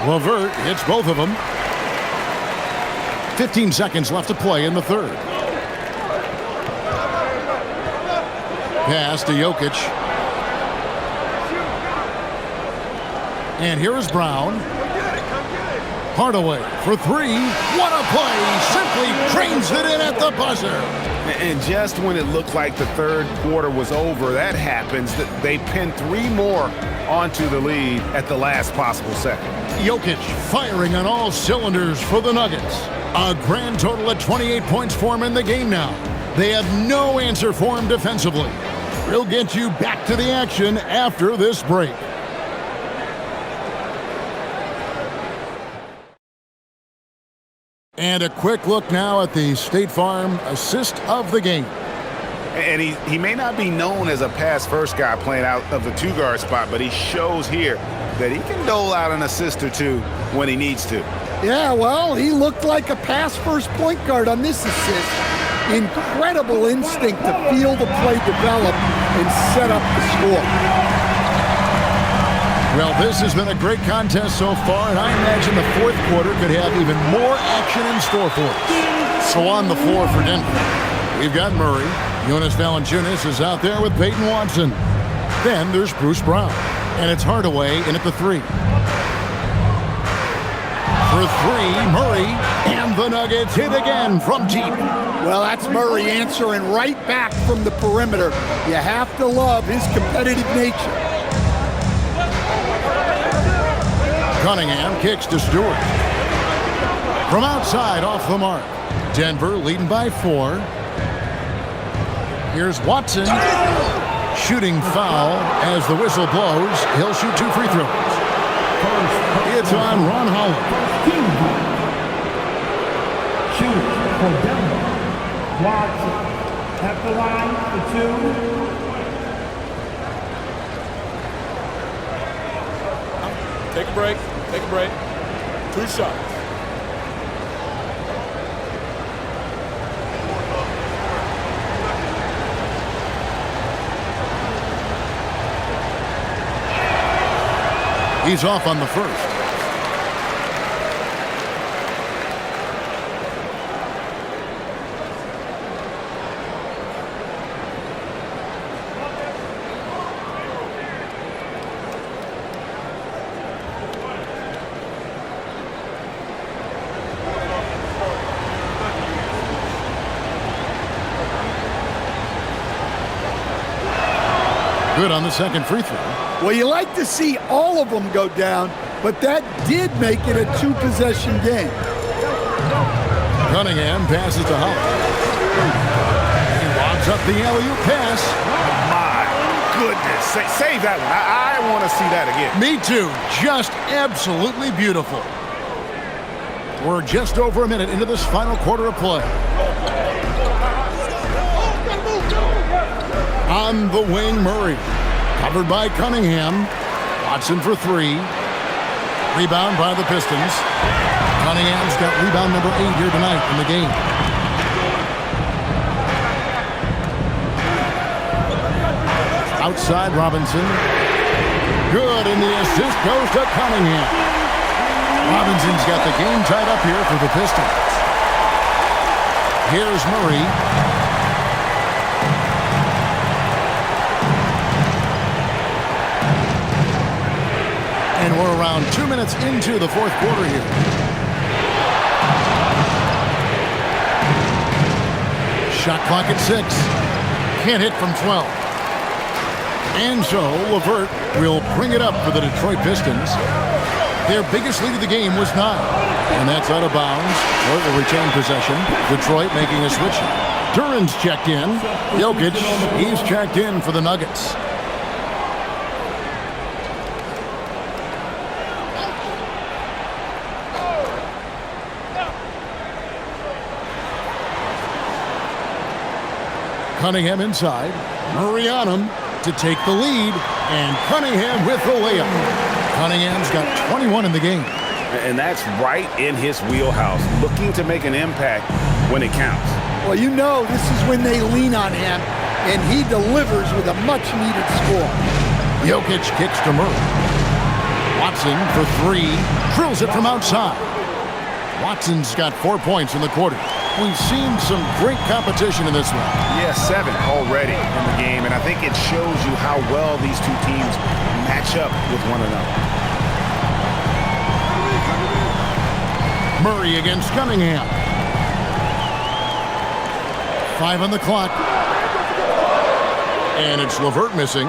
LeVert hits both of them. 15 seconds left to play in the third. Pass to Jokic. And here is Brown. Hardaway for three. What a play. Simply cranes it in at the buzzer. And just when it looked like the third quarter was over, that happens. They pin 3 more onto the lead at the last possible second. Jokic firing on all cylinders for the Nuggets. A grand total of 28 points for him in the game now. They have no answer for him defensively. We'll get you back to the action after this break. And a quick look now at the State Farm assist of the game. And he may not be known as a pass-first guy playing out of the 2-guard spot, but he shows here that he can dole out an assist or 2 when he needs to. Yeah, well, he looked like a pass-first point guard on this assist. Incredible instinct to feel the play develop and set up the score. Well, this has been a great contest so far, and I imagine the fourth quarter could have even more action in store for us. So on the floor for Denver, we've got Murray. Jonas Valanciunas is out there with Peyton Watson. Then there's Bruce Brown, and it's Hardaway in at the 3. For 3, Murray, and the Nuggets hit again from deep. Well, that's Murray answering right back from the perimeter. You have to love his competitive nature. Cunningham kicks to Stewart. From outside, off the mark. Denver leading by 4. Here's Watson. Shooting foul as the whistle blows. He'll shoot 2 free throws. It's on Ron Holland. Shoot for Denver. Watson at the line for 2. Take a break. Take a break. 2 shots. He's off on the first. Good on the second free throw. Well, you like to see all of them go down, but that did make it a 2-possession game. Cunningham passes to Holland. He lobs up the alley-oop pass. My goodness. Save that one. I want to see that again. Me too. Just absolutely beautiful. We're just over a minute into this final quarter of play. On the wing, Murray. Covered by Cunningham. Watson for 3. Rebound by the Pistons. Cunningham's got rebound number 8 here tonight in the game. Outside, Robinson. Good, and the assist goes to Cunningham. Robinson's got the game tied up here for the Pistons. Here's Murray. And we're around 2 minutes into the fourth quarter here. Shot clock at 6. Can't hit from 12. And so LeVert will bring it up for the Detroit Pistons. Their biggest lead of the game was 9. And that's out of bounds. Or will retain possession. Detroit making a switch. Duran's checked in. Jokic, he's checked in for the Nuggets. Cunningham inside. Murray on him to take the lead. And Cunningham with the layup. Cunningham's got 21 in the game. And that's right in his wheelhouse. Looking to make an impact when it counts. Well, you know this is when they lean on him, and he delivers with a much-needed score. Jokic kicks to Murray. Watson for 3. Drills it from outside. Watson's got 4 points in the quarter. We've seen some great competition in this one. Yeah, 7 already in the game, and I think it shows you how well these two teams match up with one another. Murray against Cunningham. 5 on the clock. And it's LeVert missing.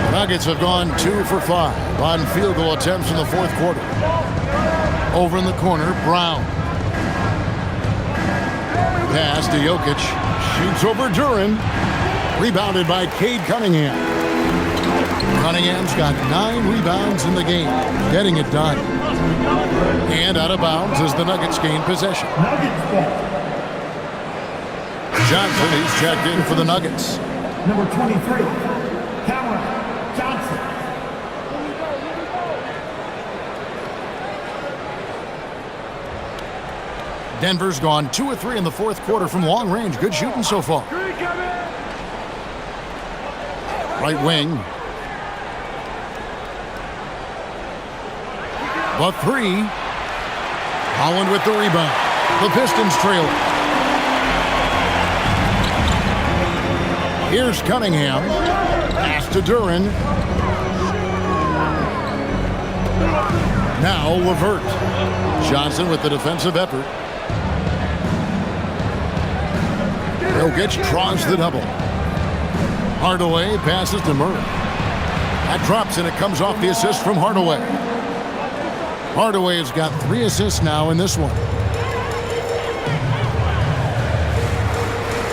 The Nuggets have gone 2 for 5 on field goal attempts in the fourth quarter. Over in the corner, Brown. Pass to Jokic. Shoots over Duren. Rebounded by Cade Cunningham. Cunningham's got 9 rebounds in the game, getting it done. And out of bounds as the Nuggets gain possession. Johnson, he's checked in for the Nuggets. Number 23, Cameron Johnson. Denver's gone 2 of 3 in the fourth quarter from long range. Good shooting so far. Right wing. The 3. Holland with the rebound. The Pistons trail. Here's Cunningham. Pass to Duren. Now LeVert. Johnson with the defensive effort. Jokic draws the double. Hardaway passes to Murray. That drops and it comes off the assist from Hardaway. Hardaway has got 3 assists now in this one.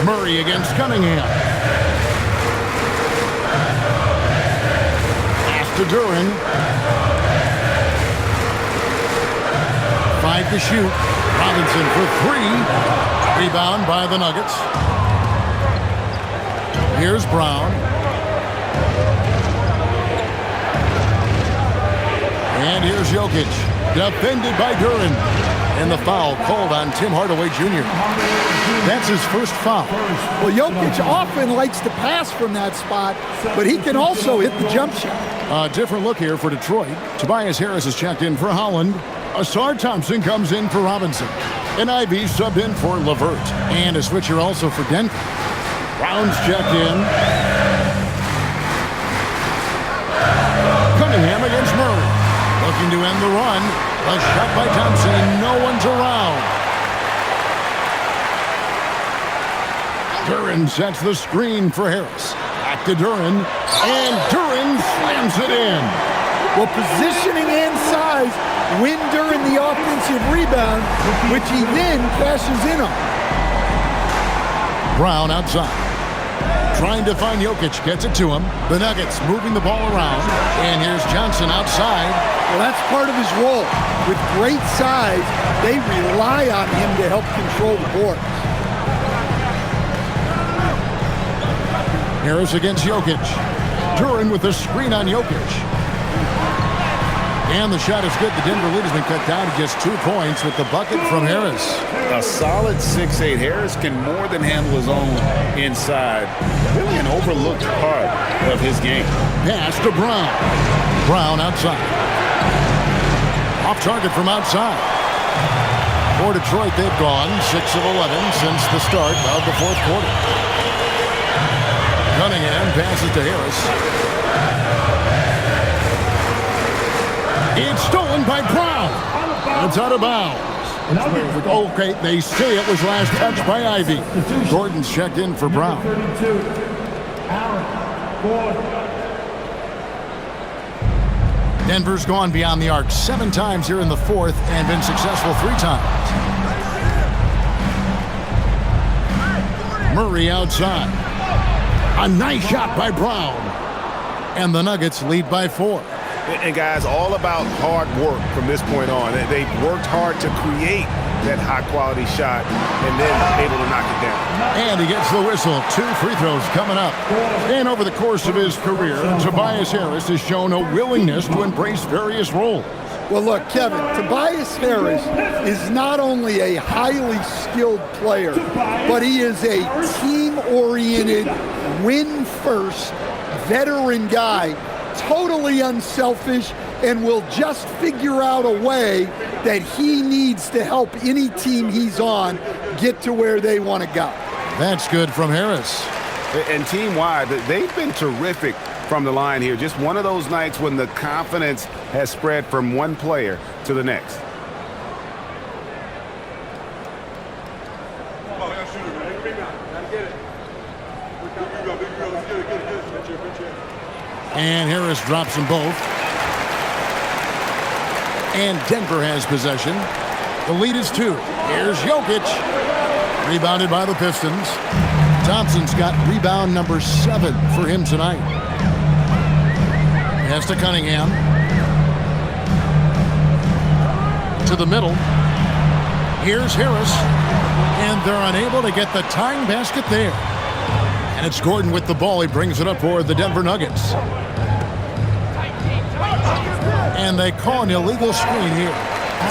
Murray against Cunningham. Pass to Duren. 5 to shoot. Robinson for 3. Rebound by the Nuggets. Here's Brown. And here's Jokic. Defended by Duren. And the foul called on Tim Hardaway Jr. That's his first foul. Well, Jokic often likes to pass from that spot, but he can also hit the jump shot. A different look here for Detroit. Tobias Harris is checked in for Holland. Asar Thompson comes in for Robinson. And Ivy subbed in for LeVert. And a switcher also for Denver. Brown's checked in. Cunningham against Murray. Looking to end the run. A shot by Thompson and no one's around. Duren sets the screen for Harris. Back to Duren. And Duren slams it in. Well, positioning and size win Duren the offensive rebound, which he then cashes in on. Brown outside. Trying to find Jokic, gets it to him. The Nuggets moving the ball around. And here's Johnson outside. Well, that's part of his role. With great size, they rely on him to help control the board. Harris against Jokic. Duren with the screen on Jokic. And the shot is good. The Denver lead has been cut down to just 2 points with the bucket from Harris. A solid 6'8". Harris can more than handle his own inside. Really an overlooked part of his game. Pass to Brown. Brown outside. Off target from outside. For Detroit, they've gone 6 of 11 since the start of the fourth quarter. Cunningham passes to Harris. It's stolen by Brown. It's out of bounds. Okay, they say it was last touched by Ivy. Gordon's checked in for Brown. Denver's gone beyond the arc 7 times here in the fourth and been successful 3 times. Murray outside. A nice shot by Brown. And the Nuggets lead by 4. And guys, all about hard work from this point on. They've worked hard to create that high-quality shot and then able to knock it down. And he gets the whistle. 2 free throws coming up. And over the course of his career, Tobias Harris has shown a willingness to embrace various roles. Well, look, Kevin, Tobias Harris is not only a highly skilled player, but he is a team-oriented, win-first, veteran guy, totally unselfish, and will just figure out a way that he needs to help any team he's on get to where they want to go. That's good from Harris. And team-wide, they've been terrific from the line here. Just one of those nights when the confidence has spread from one player to the next. And Harris drops them both. And Denver has possession. The lead is 2. Here's Jokic. Rebounded by the Pistons. Thompson's got rebound number 7 for him tonight. Pass to Cunningham. To the middle. Here's Harris. And they're unable to get the tying basket there. And it's Gordon with the ball. He brings it up for the Denver Nuggets. And they call an illegal screen here.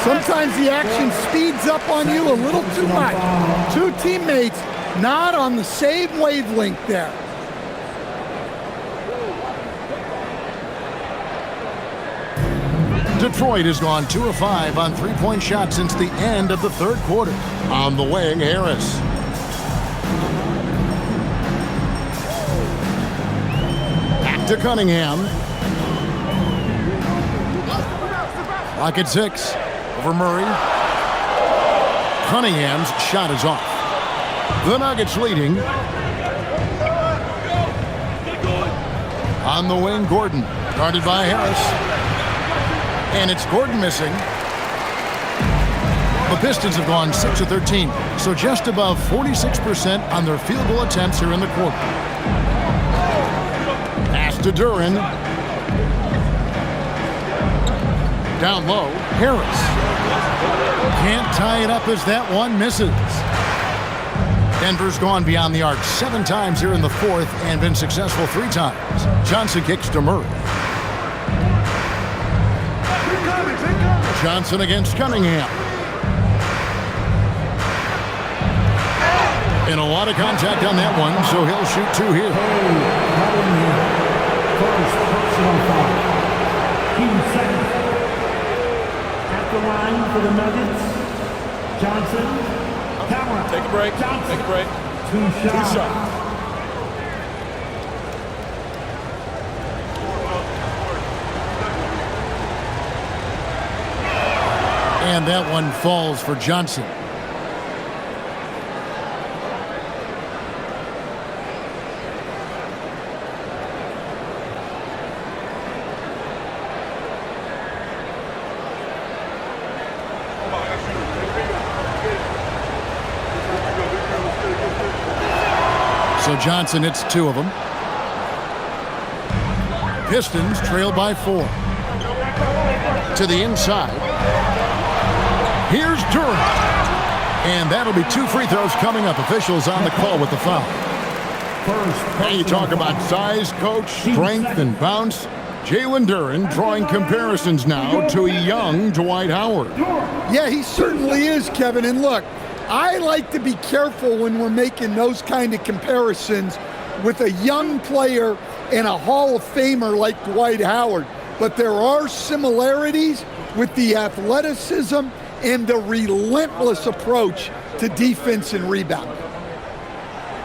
Sometimes the action speeds up on you a little too much. 2 teammates not on the same wavelength there. Detroit has gone 2 of 5 on three-point shots since the end of the third quarter. On the wing, Harris. Back to Cunningham. Lock at 6. Over Murray. Cunningham's shot is off. The Nuggets leading. On the wing, Gordon. Guarded by Harris. And it's Gordon missing. The Pistons have gone 6 of 13, so just above 46% on their field goal attempts here in the quarter. Pass to Duren. Down low, Harris. Can't tie it up as that one misses. Denver's gone beyond the arc 7 times here in the fourth and been successful 3 times. Johnson kicks to Murray. Johnson against Cunningham. And a lot of contact on that one, so he'll shoot 2 here. First personal foul. Team second. At the line for the Nuggets, Johnson. Camera. Take a break. Johnson. Take a break. 2 shots. 2 shots. And that one falls for Johnson. So Johnson hits 2 of them. Pistons trail by 4. To the inside. Here's Duren. And that'll be 2 free throws coming up. Officials on the call with the foul. Now you talk about size, coach, strength, and bounce. Jalen Duren drawing comparisons now to a young Dwight Howard. Yeah, he certainly is, Kevin. And look, I like to be careful when we're making those kind of comparisons with a young player and a Hall of Famer like Dwight Howard. But there are similarities with the athleticism and the relentless approach to defense and rebound.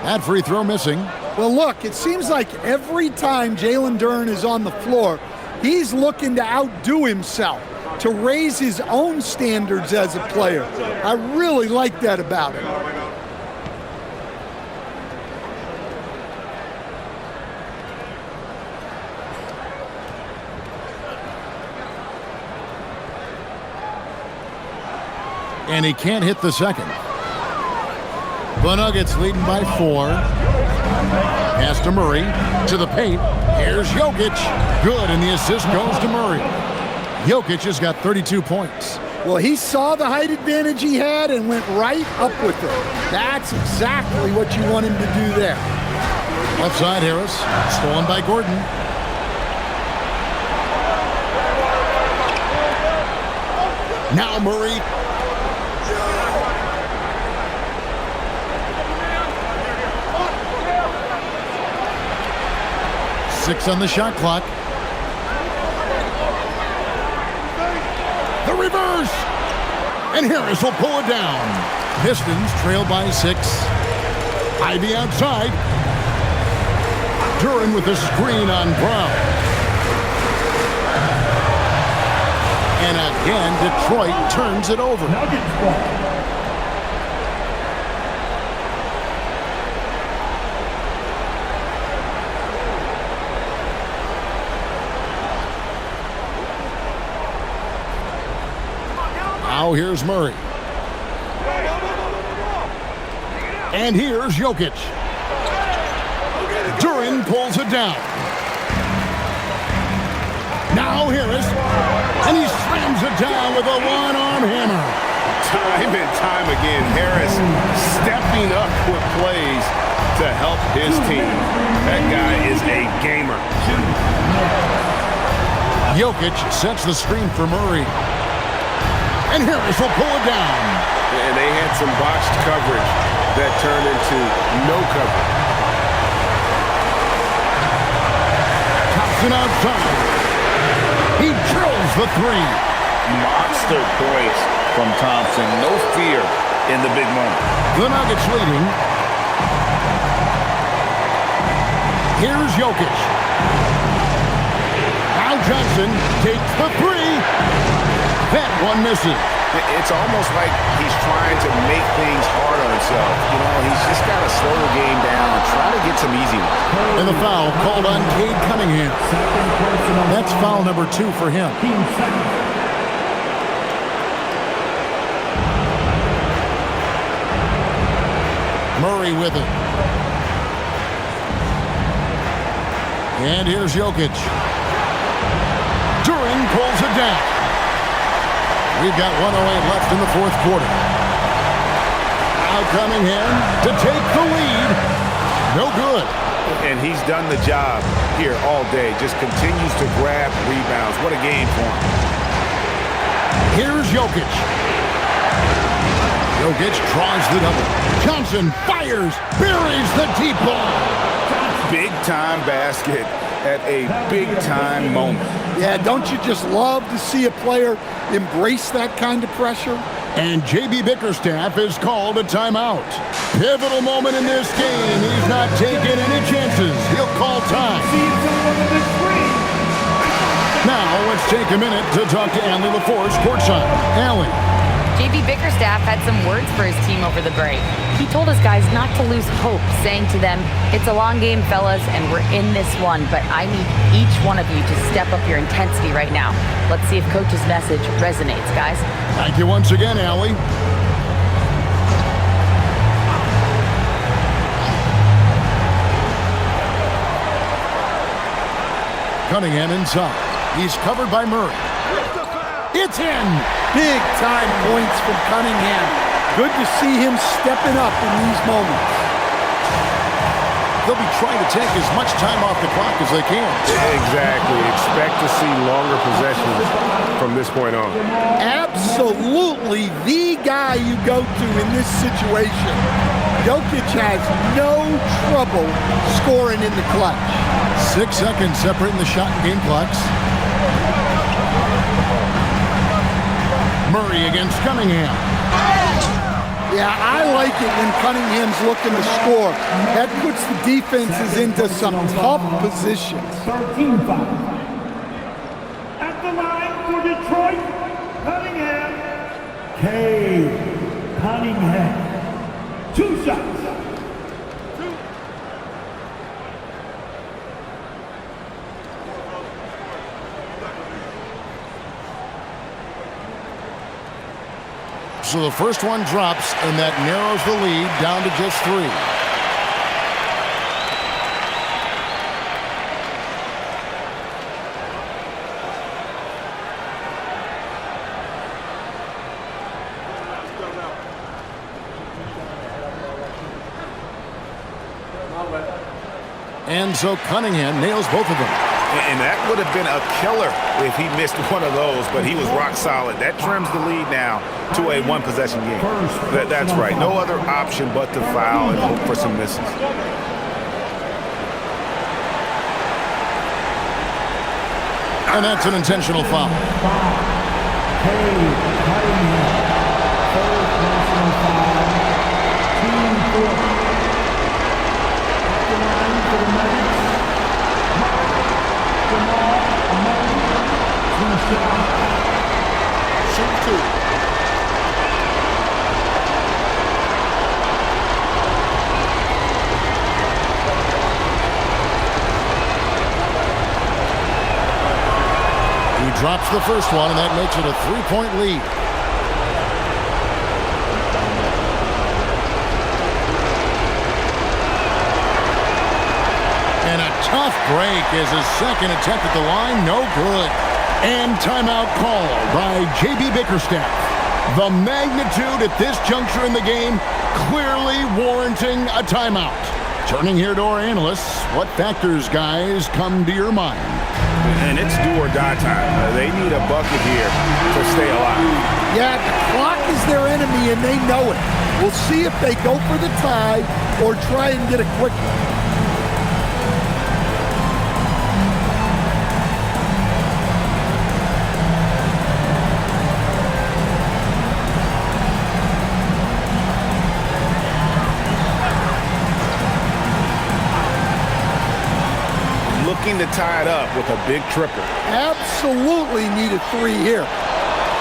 That free throw missing. Well, look, it seems like every time Jalen Duren is on the floor, he's looking to outdo himself, to raise his own standards as a player. I really like that about him. And he can't hit the second. The Nuggets leading by 4. Pass to Murray. To the paint. Here's Jokic. Good, and the assist goes to Murray. Jokic has got 32 points. Well, he saw the height advantage he had and went right up with it. That's exactly what you want him to do there. Left side, Harris. Stolen by Gordon. Now Murray. Six on the shot clock. The reverse. And Harris will pull it down. Pistons trail by 6. Ivy outside. Duran with the screen on Brown. And again, Detroit turns it over. Nuggets ball. Now here's Murray. And here's Jokic. Duran pulls it down. Now Harris. And he slams it down with a one-arm hammer. Time and time again, Harris stepping up with plays to help his team. That guy is a gamer. Jokic sets the screen for Murray. And Harris will pull it down. And they had some botched coverage that turned into no coverage. Thompson outside. He drills the three. Monster points from Thompson. No fear in the big moment. The Nuggets leading. Here's Jokic. Now Johnson takes the three. That one misses. It's almost like he's trying to make things hard on himself. You know, he's just got to slow the game down and try to get some easy ones. And the foul called on Cade Cunningham. That's foul number 2 for him. Murray with it. And here's Jokic. Duran pulls it down. We've got 1:08 left in the fourth quarter. Now Cunningham to take the lead. No good. And he's done the job here all day. Just continues to grab rebounds. What a game for him. Here's Jokic. Jokic draws the double. Johnson fires, buries the deep ball. Big-time basket at a big-time moment. Yeah, don't you just love to see a player embrace that kind of pressure? And J.B. Bickerstaff is called a timeout. Pivotal moment in this game. He's not taking any chances. He'll call time. Now let's take a minute to talk to Allie LaForce courtside. Allie. J.B. Bickerstaff had some words for his team over the break. He told his guys not to lose hope, saying to them, "It's a long game, fellas, and we're in this one, but I need each one of you to step up your intensity right now." Let's see if Coach's message resonates, guys. Thank you once again, Allie. Cunningham inside. He's covered by Murray. It's in! Big-time points from Cunningham. Good to see him stepping up in these moments. They'll be trying to take as much time off the clock as they can. Exactly. Expect to see longer possessions from this point on. Absolutely the guy you go to in this situation. Jokic has no trouble scoring in the clutch. 6 seconds separating the shot and game clocks. Murray against Cunningham. Yeah, I like it when Cunningham's looking to score. That puts the defenses into some tough positions. 13-5. At the line for Detroit, Cunningham. Cade Cunningham. 2 shots. So the first one drops, and that narrows the lead down to just 3. And so Cunningham nails both of them. And that would have been a killer if he missed one of those, but he was rock solid. That trims the lead now to a one-possession game. That's right. No other option but to foul and hope for some misses. And that's an intentional foul. Shoot 2. He drops the first one, and that makes it a 3-point lead. And a tough break is his second attempt at the line. No good. And timeout called by J.B. Bickerstaff. The magnitude at this juncture in the game clearly warranting a timeout. Turning here to our analysts, what factors, guys, come to your mind? And it's do or die time. They need a bucket here to stay alive. Yeah, the clock is their enemy, and they know it. We'll see if they go for the tie or try and get a quick one. To tie it up with a big triple. Absolutely need a 3 here.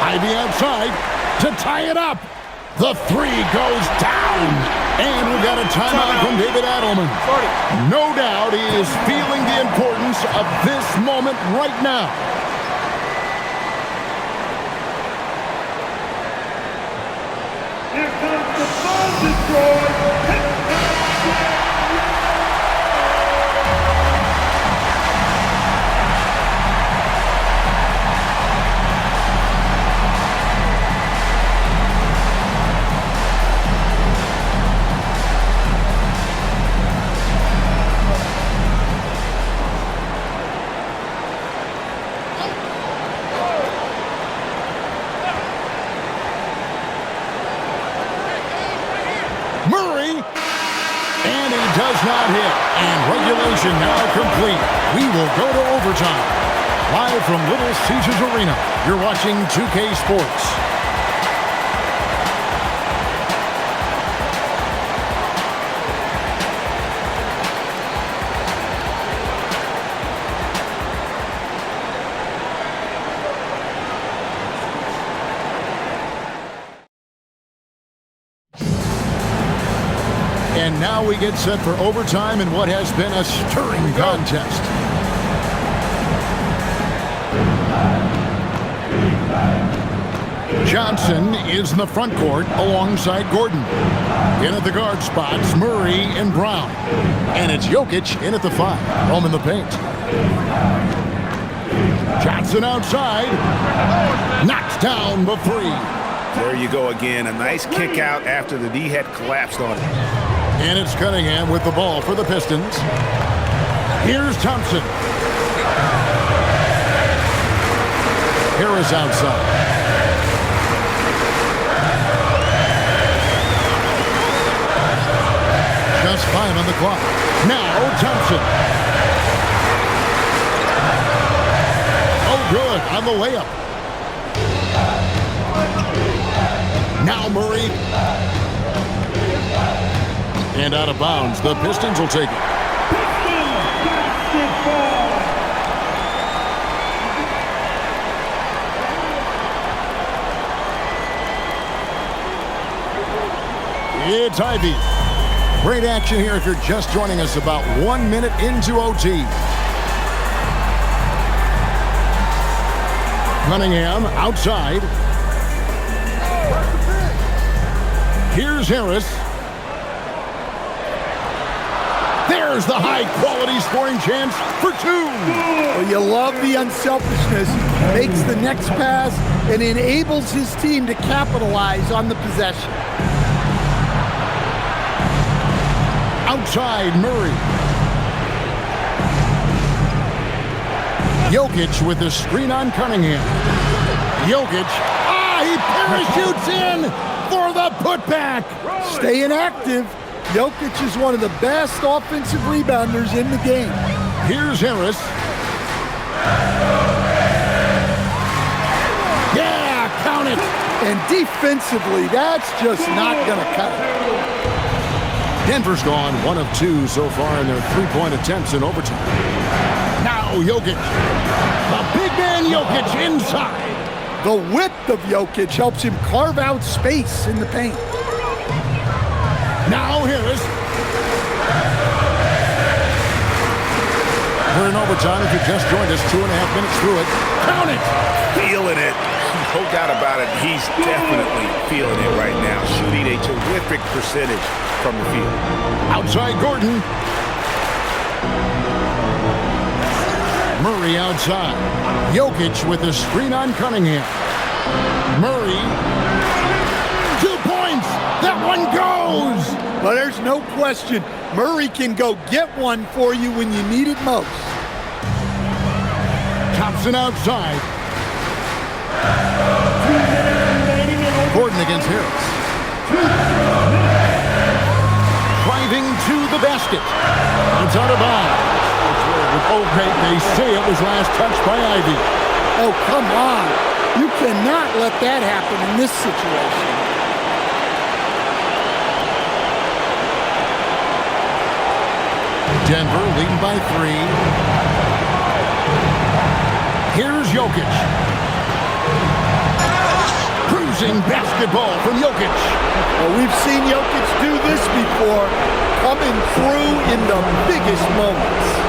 Ivy outside to tie it up. The 3 goes down. And we've got a timeout from David Adelman. No doubt he is feeling the importance of this moment right now. Here comes the ball destroy. Does not hit, and regulation now complete. We will go to overtime. Live from Little Caesars Arena, you're watching 2K Sports. And now we get set for overtime in what has been a stirring contest. Johnson is in the front court alongside Gordon. In at the guard spots, Murray and Brown. And it's Jokic in at the 5, home in the paint. Johnson outside, knocked down the 3. There you go again. A nice kick out after the D had collapsed on it. And it's Cunningham with the ball for the Pistons. Here's Thompson. Harris outside. Just 5 on the clock. Now Thompson. Oh, good on the layup. Now Murray. And out of bounds, the Pistons will take it. It's Ivy. Great action here if you're just joining us about 1 minute into OT. Cunningham outside. Here's Harris. There's the high-quality scoring chance for 2. Well, you love the unselfishness. Makes the next pass and enables his team to capitalize on the possession. Outside, Murray. Jokic with the screen on Cunningham. Jokic. He parachutes in for the putback. Staying active. Jokic is one of the best offensive rebounders in the game. Here's Harris. Yeah, count it. And defensively, that's just not going to cut it. Denver's gone 1 of 2 so far in their 3-point attempts in overtime. Now Jokic. The big man Jokic inside. The width of Jokic helps him carve out space in the paint. Now Harris. We're in overtime. If you just joined us, 2.5 minutes through it. Count it! Feeling it. No doubt about it. He's definitely feeling it right now. Shooting a terrific percentage from the field. Outside Gordon. Murray outside. Jokic with the screen on Cunningham. Murray. 2 points. That one goes. Well, there's no question. Murray can go get one for you when you need it most. Thompson outside. Gordon against Harris. Driving to the basket. It's out of bounds. Okay, they say it was last touched by Ivy. Oh, come on. You cannot let that happen in this situation. Denver leading by 3. Here's Jokic. Cruising basketball from Jokic. Well, we've seen Jokic do this before, coming through in the biggest moments.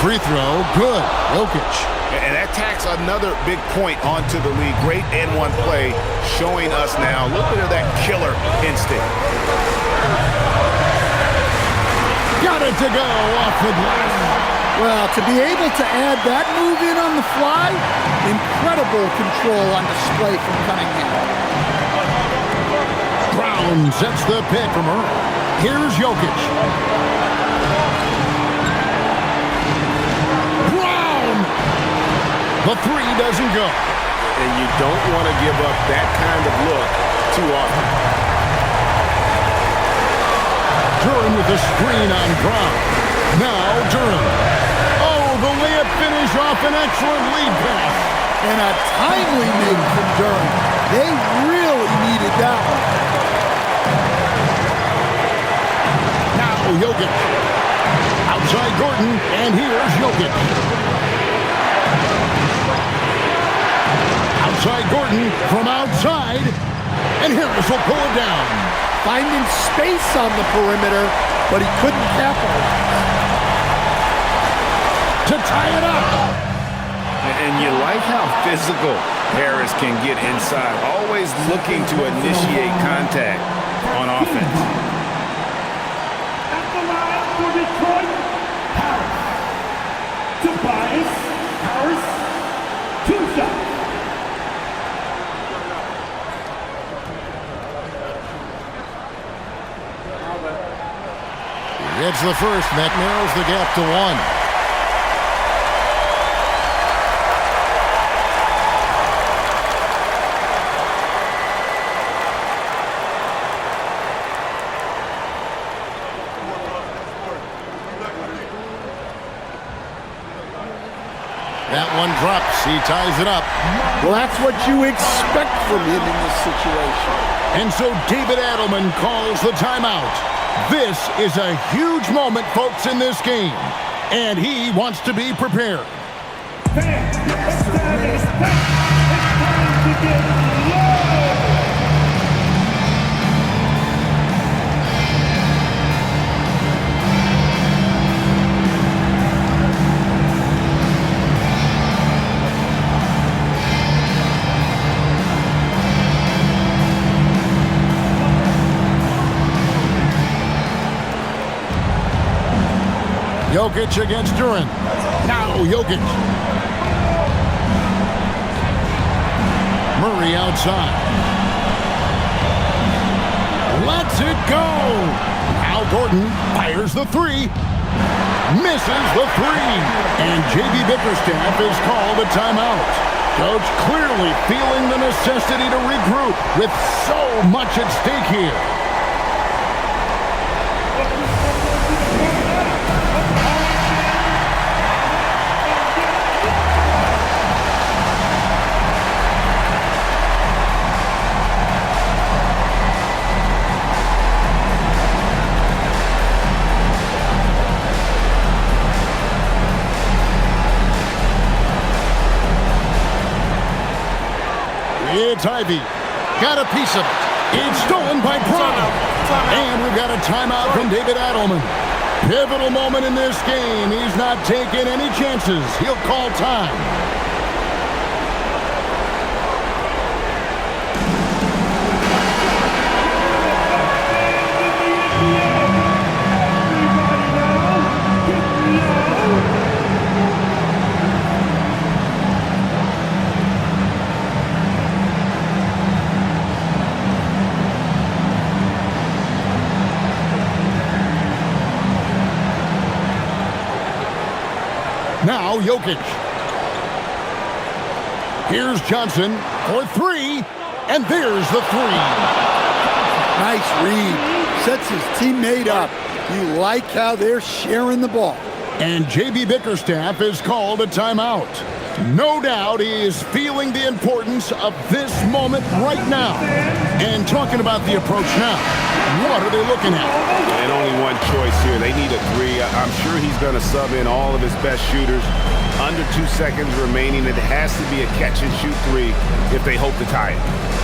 Free throw, good. Jokic. And that tacks another big point onto the league. Great N1 play showing us now a little bit of that killer instinct. Got it to go off the glass. Well, to be able to add that move in on the fly, incredible control on display from Cunningham. Brown sets the pick from her. Here's Jokic. Brown! The 3 doesn't go. And you don't want to give up that kind of look too often. Duran with the screen on Brown. Now Duran. Oh, the layup finish off an excellent lead pass. And a timely make from Duran. They really needed that one. Now Jokic. Outside Gordon, and here's Jokic. Outside Gordon from outside, and Harris will pull it down. Finding space on the perimeter, but he couldn't capitalize. To tie it up. And you like how physical Harris can get inside, always looking to initiate contact on offense. At the line for Detroit, Harris. Tobias Harris, 2 shots. It's the first, and that narrows the gap to 1. That one drops. He ties it up. Well, that's what you expect from him in this situation. And so David Adelman calls the timeout. This is a huge moment, folks, in this game. And he wants to be prepared. Fans, it's time to get low. Jokic against Duran. Now Jokic. Murray outside. Lets it go. Now Gordon fires the 3. Misses the 3. And J.B. Bickerstaff is called a timeout. Coach clearly feeling the necessity to regroup with so much at stake here. It's Ivy. Got a piece of it. It's stolen by Brown. And we've got a timeout from David Adelman. Pivotal moment in this game. He's not taking any chances. He'll call time. Now Jokic. Here's Johnson for three, and there's the three. Nice read. Sets his teammate up. You like how they're sharing the ball. And J.B. Bickerstaff is called a timeout. No doubt he is feeling the importance of this moment right now. And talking about the approach now, what are they looking at? And only one choice here. They need a three. I'm sure he's going to sub in all of his best shooters. Under 2 seconds remaining. It has to be a catch-and-shoot three if they hope to tie it.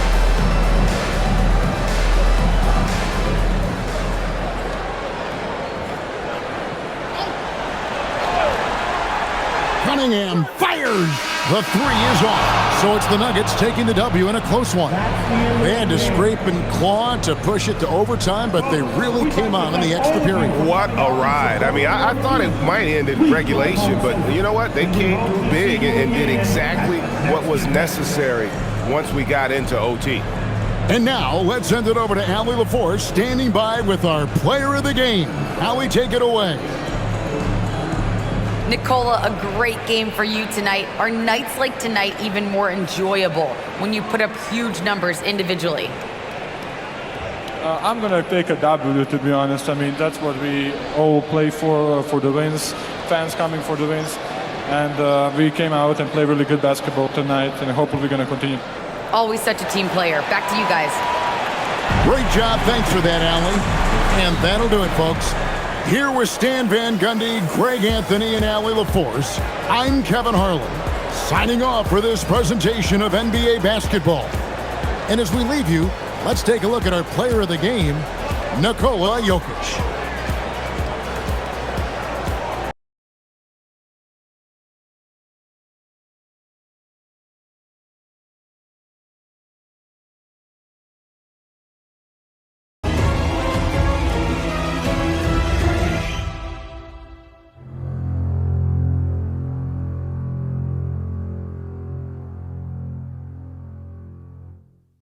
Cunningham fires. The three is off. So it's the Nuggets taking the W in a close one. They had to scrape and claw to push it to overtime, but they really came on in the extra period. What a ride. I mean, I thought it might end in regulation, but you know what? They came through big and did exactly what was necessary once we got into OT. And now, let's send it over to Allie LaForce, standing by with our player of the game. Allie, take it away. Nicola, a great game for you tonight. Are nights like tonight even more enjoyable when you put up huge numbers individually? I'm going to take a W, to be honest. I mean, that's what we all play for the wins, fans coming for the wins. And we came out and played really good basketball tonight, and hopefully we're going to continue. Always such a team player. Back to you guys. Great job. Thanks for that, Allie. And that'll do it, folks. Here with Stan Van Gundy, Greg Anthony, and Allie LaForce, I'm Kevin Harlan, signing off for this presentation of NBA basketball. And as we leave you, let's take a look at our player of the game, Nikola Jokic.